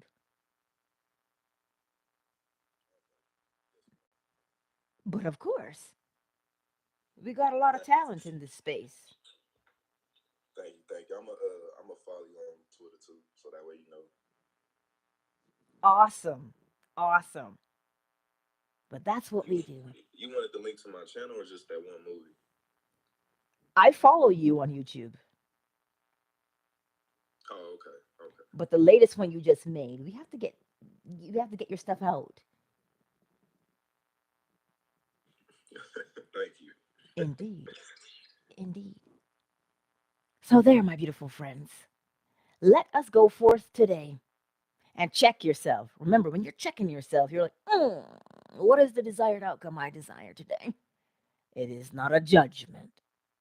But of course, we got a lot of talent in this space. Thank you. I'm gonna follow you on Twitter too, so that way you know. Awesome. Awesome. But that's what we do. You wanted the link to my channel or just that one movie? I follow you on YouTube, Oh, okay, okay. but the latest one you just made, you have to get your stuff out. Thank you. Indeed. Indeed. So there, my beautiful friends. Let us go forth today and check yourself. Remember, when you're checking yourself, you're like, what is the desired outcome I desire today? It is not a judgment.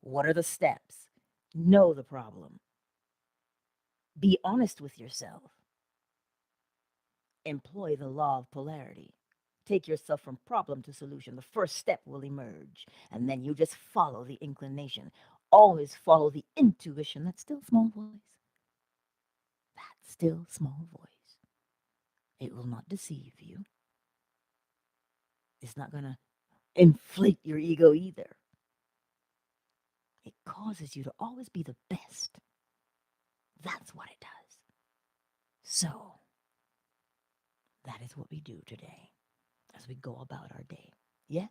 What are the steps? Know the problem. Be honest with yourself. Employ the law of polarity. Take yourself from problem to solution. The first step will emerge, and then you just follow the inclination. Always follow the intuition, that still small voice. That still small voice. It will not deceive you. It's not going to inflate your ego either. It causes you to always be the best. That's what it does. So, that is what we do today. as we go about our day. Yes?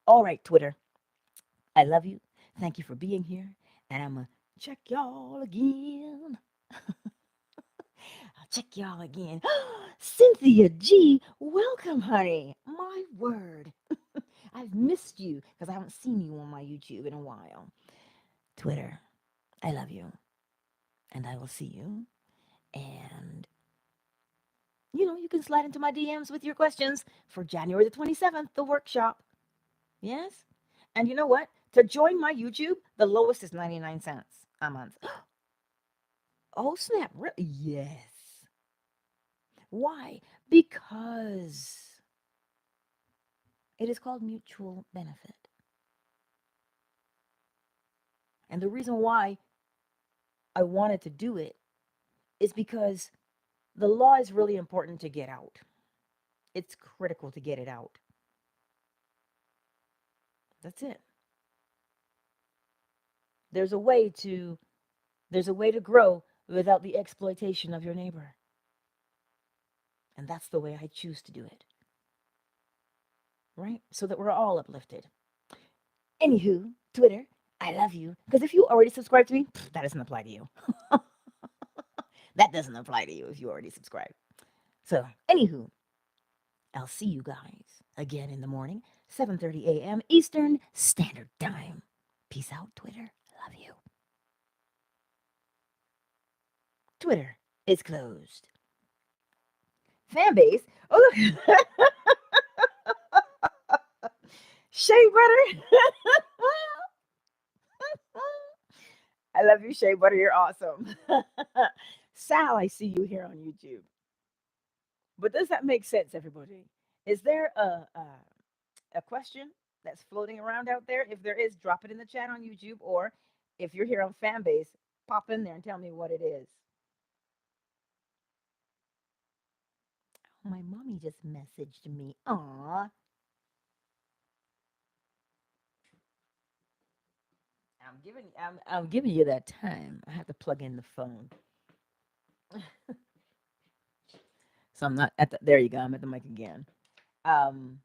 All right, Twitter. I love you. Thank you for being here. And I'm going to check y'all again. I'll check y'all again. Cynthia G, welcome, honey. My word. I've missed you because I haven't seen you on my YouTube in a while. Twitter, I love you. And I will see you. And, you can slide into my DMs with your questions for January the 27th, the workshop. Yes? And you know what? To join my YouTube, the lowest is 99 cents a month. Oh, snap. Yes. Why? Because it is called mutual benefit. And the reason why I wanted to do it is because the law is really important to get out. It's critical to get it out. That's it. There's a way to there's a way to grow without the exploitation of your neighbor. And that's the way I choose to do it. Right? So that we're all uplifted. Anywho, Twitter, I love you. Because if you already subscribed to me, that doesn't apply to you. That doesn't apply to you if you already subscribed. So, anywho, I'll see you guys again in the morning, 7:30 a.m. Eastern Standard Time. Peace out, Twitter. Love you. Twitter is closed. Fanbase. Oh, look. Shea Butter. I love you, Shea Butter. You're awesome. Sal, I see you here on YouTube. But does that make sense, everybody? Is there a question that's floating around out there? If there is, drop it in the chat on YouTube, or if you're here on Fanbase, pop in there and tell me what it is. My mommy just messaged me. Aw. I'm giving you that time. I have to plug in the phone. So I'm not at the there you go. I'm at the mic again. Um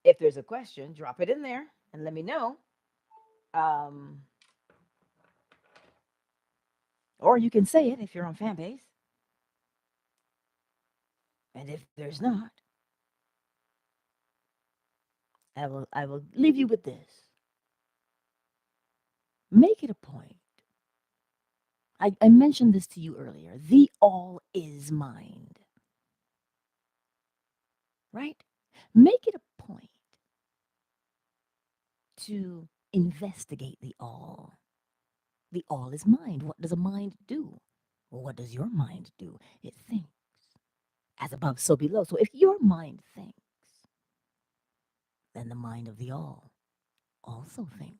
if there's a question, drop it in there and let me know. Um or you can say it if you're on Fanbase. And if there's not, I will leave you with this. Make it a point. I mentioned this to you earlier. The all is mind. Right? Make it a point to investigate the all. The all is mind. What does a mind do? Well, what does your mind do? It thinks. As above, so below. So if your mind thinks, then the mind of the all also thinks.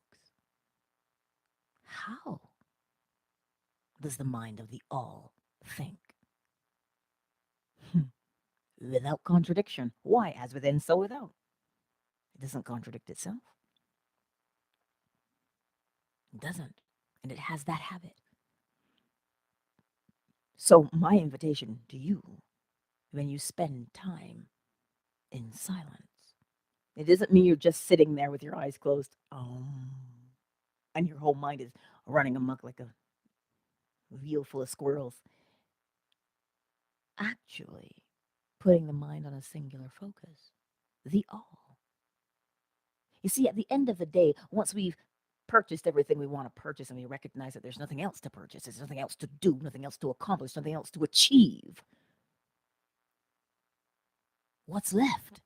How does the mind of the all think? Without contradiction. Why? As within, so without. It doesn't contradict itself. It doesn't. And it has that habit. So, my invitation to you, when you spend time in silence, it doesn't mean you're just sitting there with your eyes closed, and your whole mind is running amok like a wheel full of squirrels. Actually, putting the mind on a singular focus, the all. You see, at the end of the day, once we've purchased everything we want to purchase and we recognize that there's nothing else to purchase, there's nothing else to do, nothing else to accomplish, nothing else to achieve, what's left?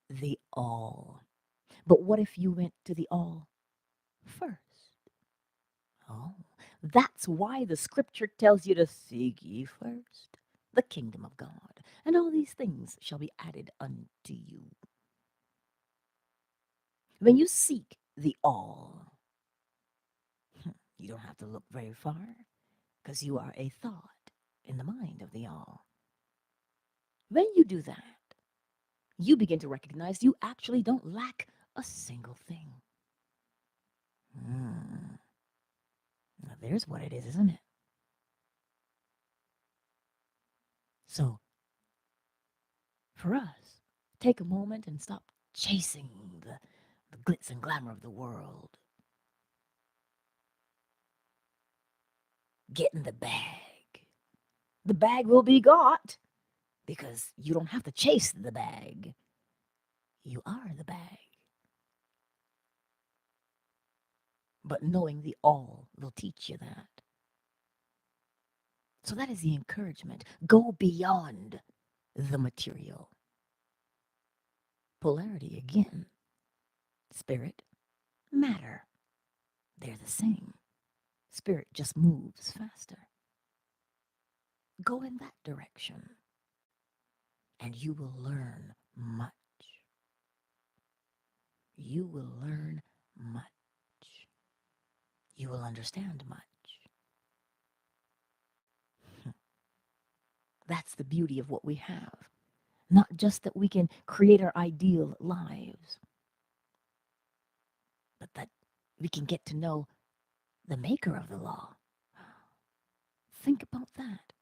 The all. But what if you went to the all first? Oh, that's why the scripture tells you to seek ye first the kingdom of God, and all these things shall be added unto you. When you seek the all, you don't have to look very far, because you are a thought in the mind of the all. When you do that, you begin to recognize you actually don't lack a single thing. Now there's what it is, isn't it? So, for us, take a moment and stop chasing the glitz and glamour of the world. Get in the bag. The bag will be got because you don't have to chase the bag. You are the bag. But knowing the all will teach you that. So that is the encouragement. Go beyond the material. Polarity again. Spirit, matter. They're the same. Spirit just moves faster. Go in that direction, and you will learn much. You will learn much. You will understand much. That's the beauty of what we have. Not just that we can create our ideal lives, but that we can get to know the maker of the law. Think about that.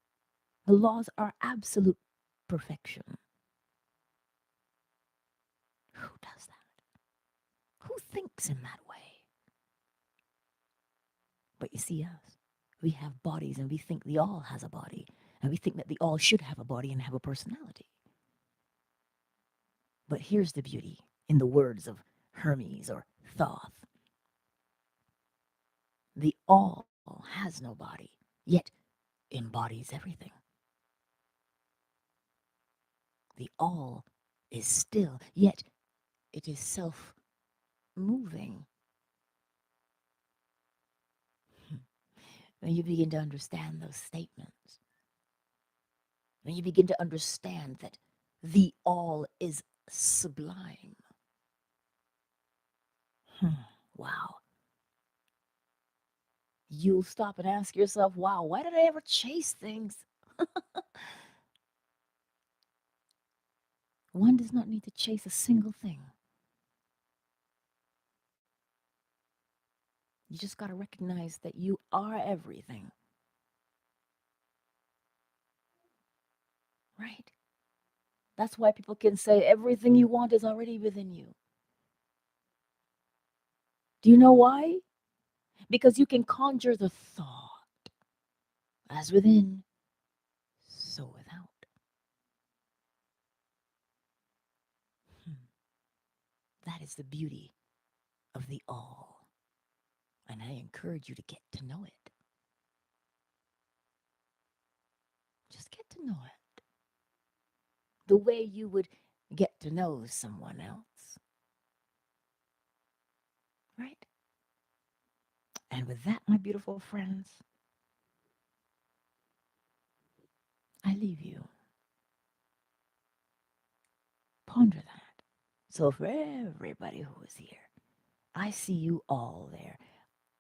The laws are absolute perfection. Who does that? Who thinks in that way? But you see us. We have bodies and we think the all has a body. And we think that the all should have a body and have a personality. But here's the beauty in the words of Hermes or Thoth. The all has no body, yet embodies everything. The all is still, yet it is self-moving. When you begin to understand those statements, when you begin to understand that the all is sublime, wow. You'll stop and ask yourself, wow, why did I ever chase things? One does not need to chase a single thing. You just got to recognize that you are everything. Right? That's why people can say everything you want is already within you. Do you know why? Because you can conjure the thought as within, so without. That is the beauty of the all. And I encourage you to get to know it. Just get to know it. The way you would get to know someone else. Right? And with that, my beautiful friends, I leave you. Ponder that. So for everybody who is here, I see you all there.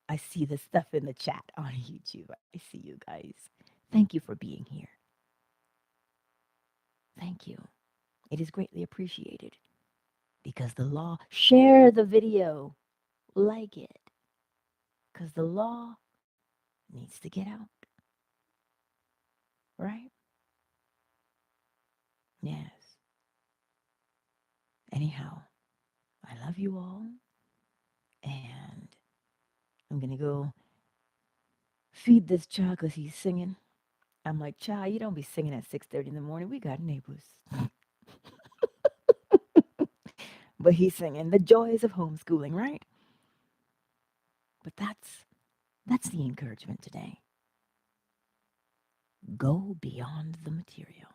I see the stuff in the chat on YouTube. I see you guys. Thank you for being here. Thank you. It is greatly appreciated because the law, share the video, like it, because the law needs to get out. Right? Yes. Anyhow, I love you all. And I'm going to go feed this child because he's singing. I'm like, child, you don't be singing at 6:30 in the morning. We got neighbors. But he's singing the joys of homeschooling, right? But that's the encouragement today. Go beyond the material.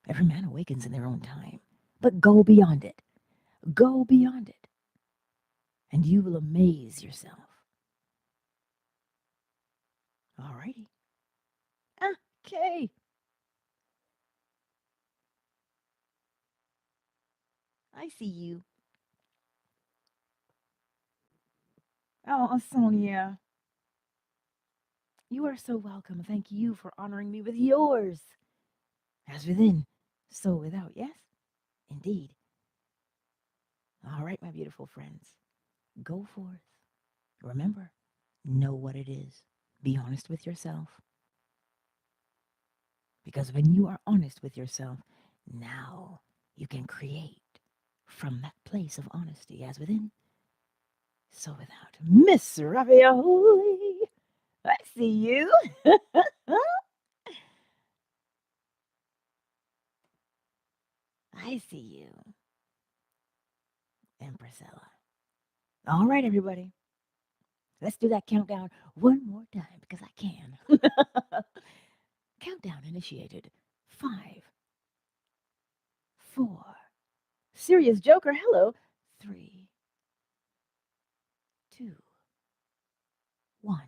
Every man awakens in their own time, but go beyond it. Go beyond it. And you will amaze yourself. All righty. Okay. I see you. Oh, Sonia. You are so welcome. Thank you for honoring me with yours. As within, so without. Yes, indeed. All right, my beautiful friends. Go forth. Remember, know what it is. Be honest with yourself. Because when you are honest with yourself, Now you can create from that place of honesty, as within, so without. Miss Ravioli, I see you. I see you, Empressella. All right, everybody. Let's do that countdown one more time because I can. Countdown initiated. 5, 4. Serious Joker, hello. 3, 2, 1.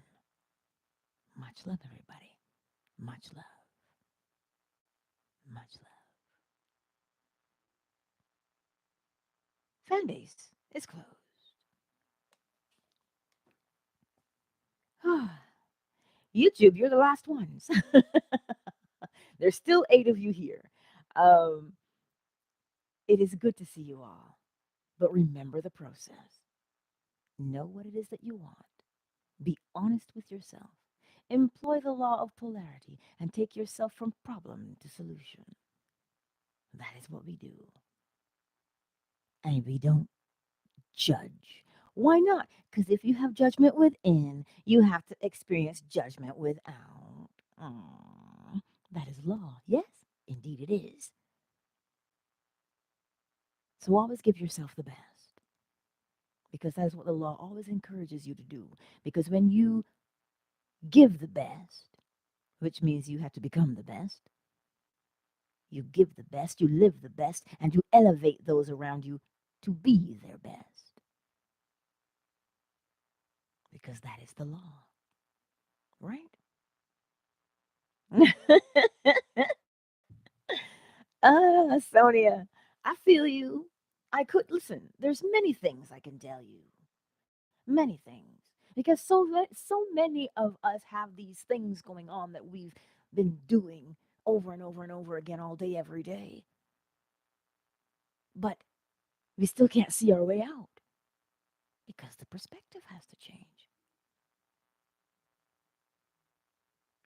Much love, everybody. Much love. Much love. Fanbase is closed. YouTube, you're the last ones. There's still 8 of you here. Um, it is good to see you all, but remember the process. Know what it is that you want. Be honest with yourself. Employ the law of polarity and take yourself from problem to solution. That is what we do. And we don't judge. Why not? Because if you have judgment within, you have to experience judgment without. Aw, that is law. Yes, indeed it is. So always give yourself the best, because that is what the law always encourages you to do. Because when you give the best, which means you have to become the best, you give the best, you live the best, and you elevate those around you to be their best. Because that is the law, right? Sonia, I feel you. I could listen. There's many things I can tell you. Many things. Because so many of us have these things going on that we've been doing over and over and over again all day, every day. But we still can't see our way out because the perspective has to change,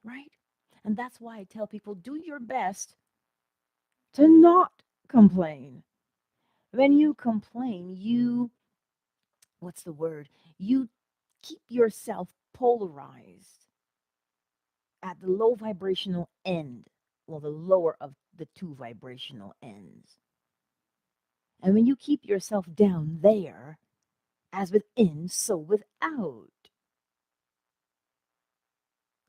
right? And that's why I tell people do your best to not complain. When you complain, what's the word? You keep yourself polarized at the low vibrational end, well, the lower of the two vibrational ends. And when you keep yourself down there, as within, so without,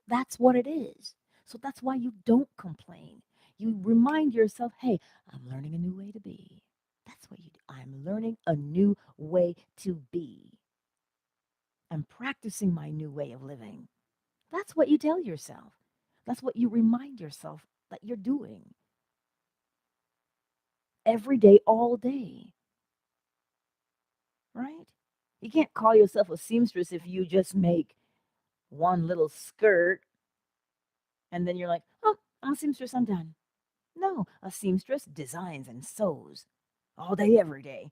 that's what it is. So that's why you don't complain. You remind yourself, hey, I'm learning a new way to be. That's what you do. I'm learning a new way to be. I'm practicing my new way of living. That's what you tell yourself. That's what you remind yourself that you're doing every day, all day, right? You can't call yourself a seamstress if you just make one little skirt and then you're like, oh, I'm a seamstress, I'm done. No, a seamstress designs and sews all day, every day.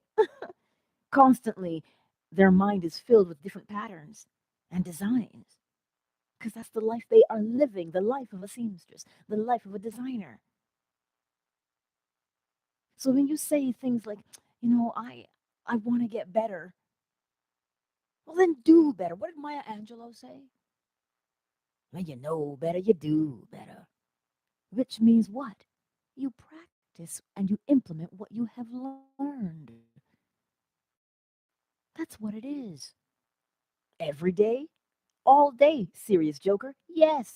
Constantly, their mind is filled with different patterns and designs because that's the life they are living, the life of a seamstress, the life of a designer. So when you say things like, I want to get better, well, then do better. What did Maya Angelou say? When you know better, you do better. Which means what? You practice and you implement what you have learned. That's what it is. Every day, all day, serious joker. Yes.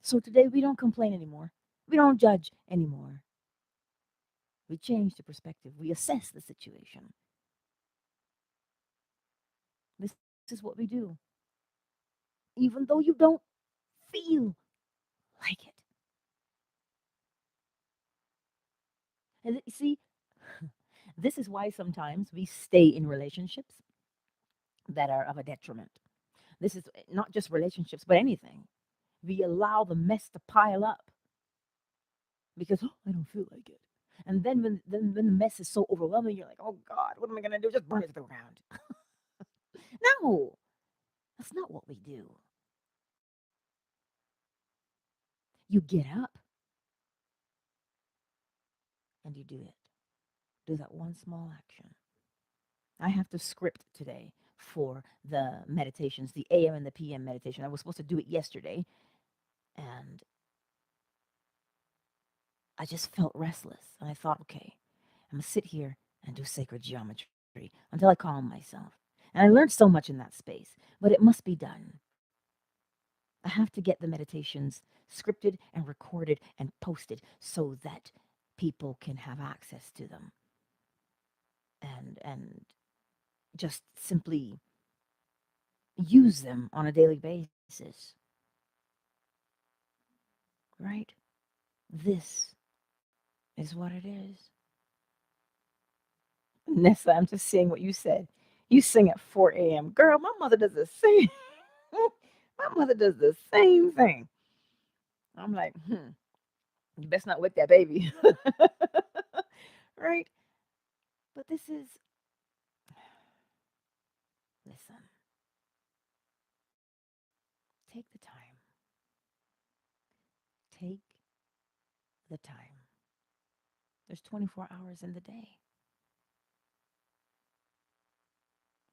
So today we don't complain anymore. We don't judge anymore. We change the perspective. We assess the situation. This is what we do. Even though you don't feel like it. And you see, this is why sometimes we stay in relationships that are of a detriment. This is not just relationships, but anything. We allow the mess to pile up because oh, I don't feel like it. And then when the mess is so overwhelming, you're like, oh God, what am I gonna do? Just burn it to the ground. No, that's not what we do. You get up and you do it. Do that one small action. I have to script today for the meditations, the AM and the PM meditation. I was supposed to do it yesterday, and I just felt restless. And I thought, okay, I'm going to sit here and do sacred geometry until I calm myself. And I learned so much in that space, but it must be done. I have to get the meditations scripted and recorded and posted so that people can have access to them and just simply use them on a daily basis. Right? This is what it is. Nessa, I'm just seeing what you said. You sing at 4 a.m. Girl, my mother does the same. My mother does the same thing. I'm like, you best not wake that baby. Right? But this is, listen, take the time. Take the time. There's 24 hours in the day.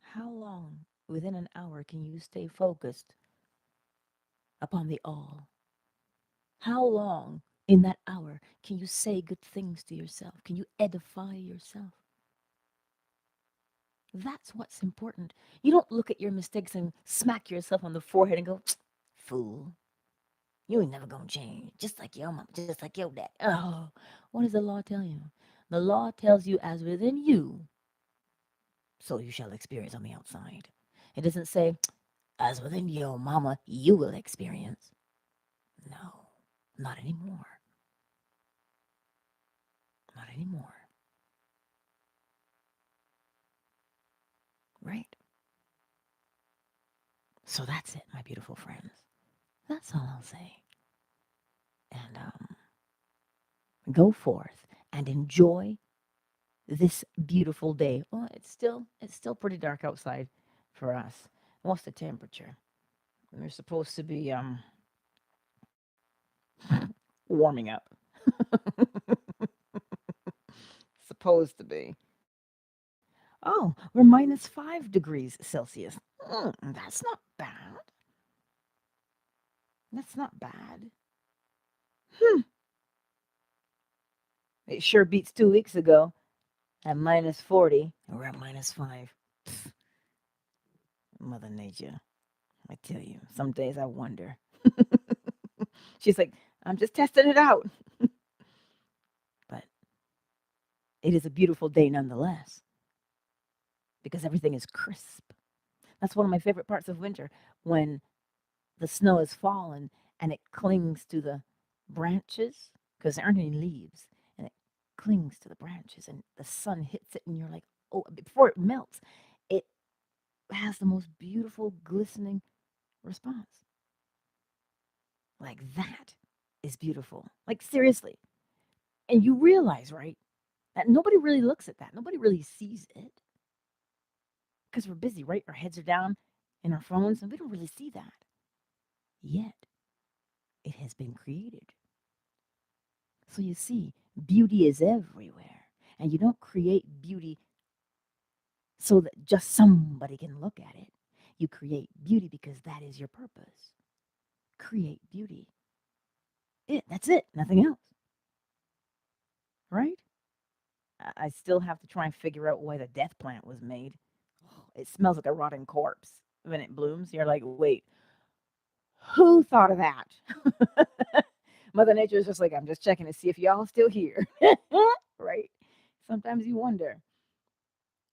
How long within an hour can you stay focused upon the all? How long in that hour can you say good things to yourself? Can you edify yourself? That's what's important. You don't look at your mistakes and smack yourself on the forehead and go, fool, you ain't never gonna change. Just like your mom, just like your dad. Oh, what does the law tell you? The law tells you as within you, so you shall experience on the outside. It doesn't say, as within your mama, you will experience. No, not anymore. Not anymore. Right? So that's it, my beautiful friends. That's all I'll say. And go forth and enjoy this beautiful day. Well, it's still pretty dark outside for us. What's the temperature? We're supposed to be warming up. Supposed to be. Oh, we're -5 degrees Celsius. That's not bad. That's not bad. Hmm. It sure beats 2 weeks ago at -40. And we're at -5. Pfft, Mother Nature. I tell you, some days I wonder. She's like, I'm just testing it out. But it is a beautiful day nonetheless because everything is crisp. That's one of my favorite parts of winter when the snow has fallen and it clings to the branches because there aren't any leaves and it clings to the branches and the sun hits it and you're like, oh, before it melts, it has the most beautiful, glistening response. Like that is beautiful. Like seriously. And you realize, right, that nobody really looks at that. Nobody really sees it because we're busy, right? Our heads are down in our phones and we don't really see that. Yet it has been created. So you see, beauty is everywhere. And you don't create beauty so that just somebody can look at it. You create beauty because that is your purpose. Create beauty. That's it. Nothing else. Right? I still have to try and figure out why the death plant was made. It smells like a rotting corpse when it blooms. You're like, wait, who thought of that? Mother Nature is just like, I'm just checking to see if y'all still here. Right? Sometimes you wonder.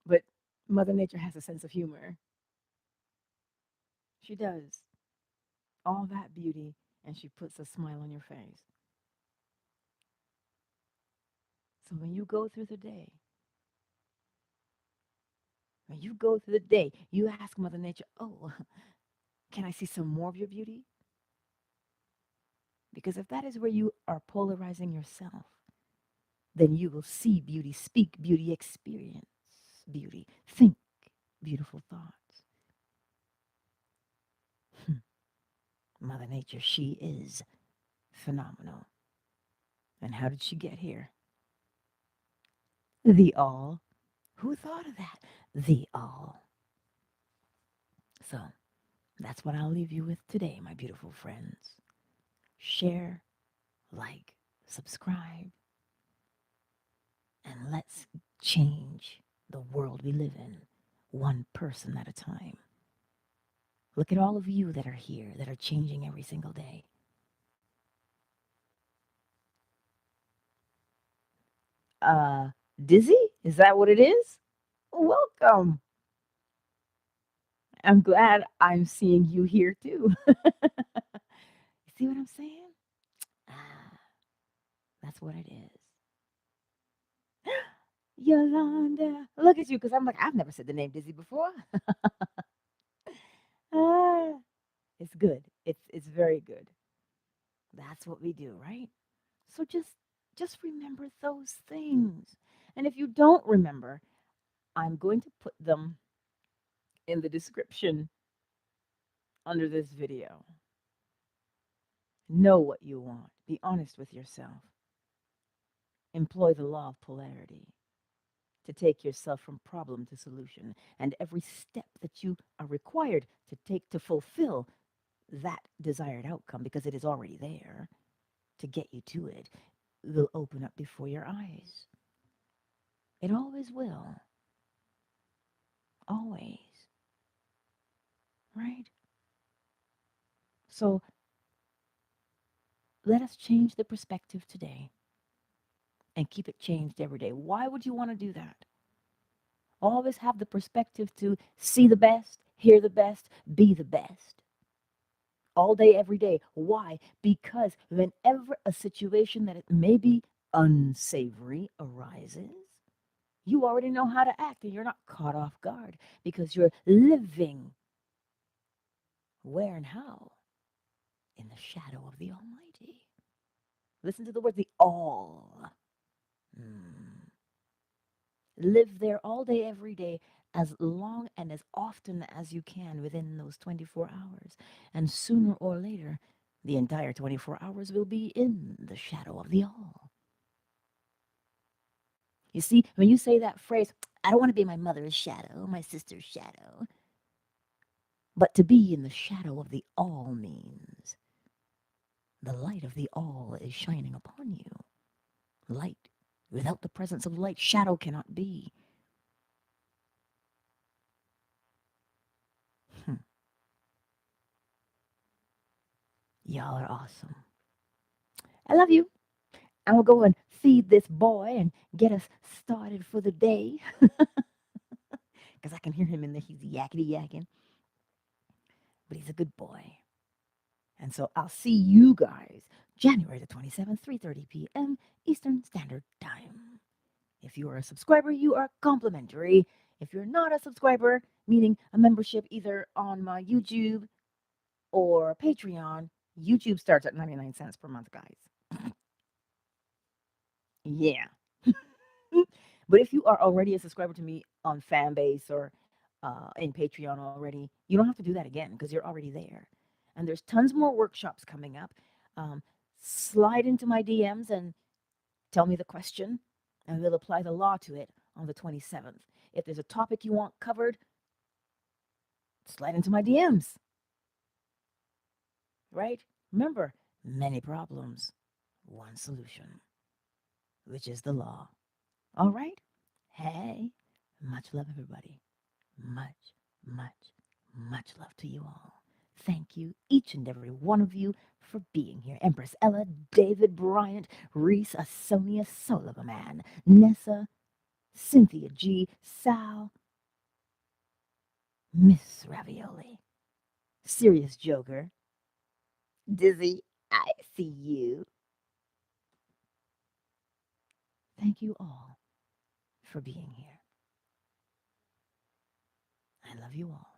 But Mother Nature has a sense of humor. She does. All that beauty, and she puts a smile on your face. So when you go through the day, you ask Mother Nature, oh, can I see some more of your beauty? Because if that is where you are polarizing yourself, then you will see beauty, speak beauty, experience beauty, think beautiful thoughts. Mother Nature, she is Phenomenal. And how did she get here? The all. Who thought of that? The all. So that's what I'll leave you with today, my beautiful friends. Share, like, subscribe, and let's change the world we live in, one person at a time. Look at all of you that are here that are changing every single day. Uh, Dizzy? Is that what it is? Welcome. I'm glad I'm seeing you here too. You see what I'm saying? Ah, that's what it is. Yolanda. Look at you, because I'm like, I've never said the name Dizzy before. Ah, it's good. It's very good. That's what we do, right? So just remember those things. And if you don't remember, I'm going to put them in the description under this video. Know what you want. Be honest with yourself. Employ the law of polarity to take yourself from problem to solution. And every step that you are required to take to fulfill that desired outcome, because it is already there to get you to it, will open up before your eyes. It always will. Always. Right? So let us change the perspective today and keep it changed every day. Why would you want to do that? Always have the perspective to see the best, hear the best, be the best. All day, every day. Why? Because whenever a situation that it may be unsavory arises, you already know how to act and you're not caught off guard because you're living where and how? In the shadow of the Almighty. Listen to the word, the all. Mm. Live there all day, every day, as long and as often as you can within those 24 hours. And sooner or later, the entire 24 hours will be in the shadow of the all. You see, when you say that phrase, I don't want to be my mother's shadow, my sister's shadow, but to be in the shadow of the all means the light of the all is shining upon you. Light. Without the presence of light, shadow cannot be. Y'all are awesome. I love you. I'm going to go and feed this boy and get us started for the day. Because I can hear him in there. He's yakety yakking. But he's a good boy. And so I'll see you guys January the 27th, 3:30 p.m. Eastern Standard Time. If you are a subscriber, you are complimentary. If you're not a subscriber, meaning a membership either on my YouTube or Patreon, YouTube starts at 99 cents per month, guys. Yeah. But if you are already a subscriber to me on Fanbase or in Patreon already, you don't have to do that again because you're already there. And there's tons more workshops coming up. Um, Slide into my DMs and tell me the question, and we'll apply the law to it on the 27th. If there's a topic you want covered, slide into my DMs, right? Remember, many problems, one solution, which is the law. All right? Hey, much love, everybody. Much, much, much love to you all. Thank you, each and every one of you, for being here. Empress Ella, David Bryant, Reese, Asonia, Soul of a Man, Nessa, Cynthia G, Sal, Miss Ravioli, Serious Joker, Dizzy, I see you. Thank you all for being here. I love you all.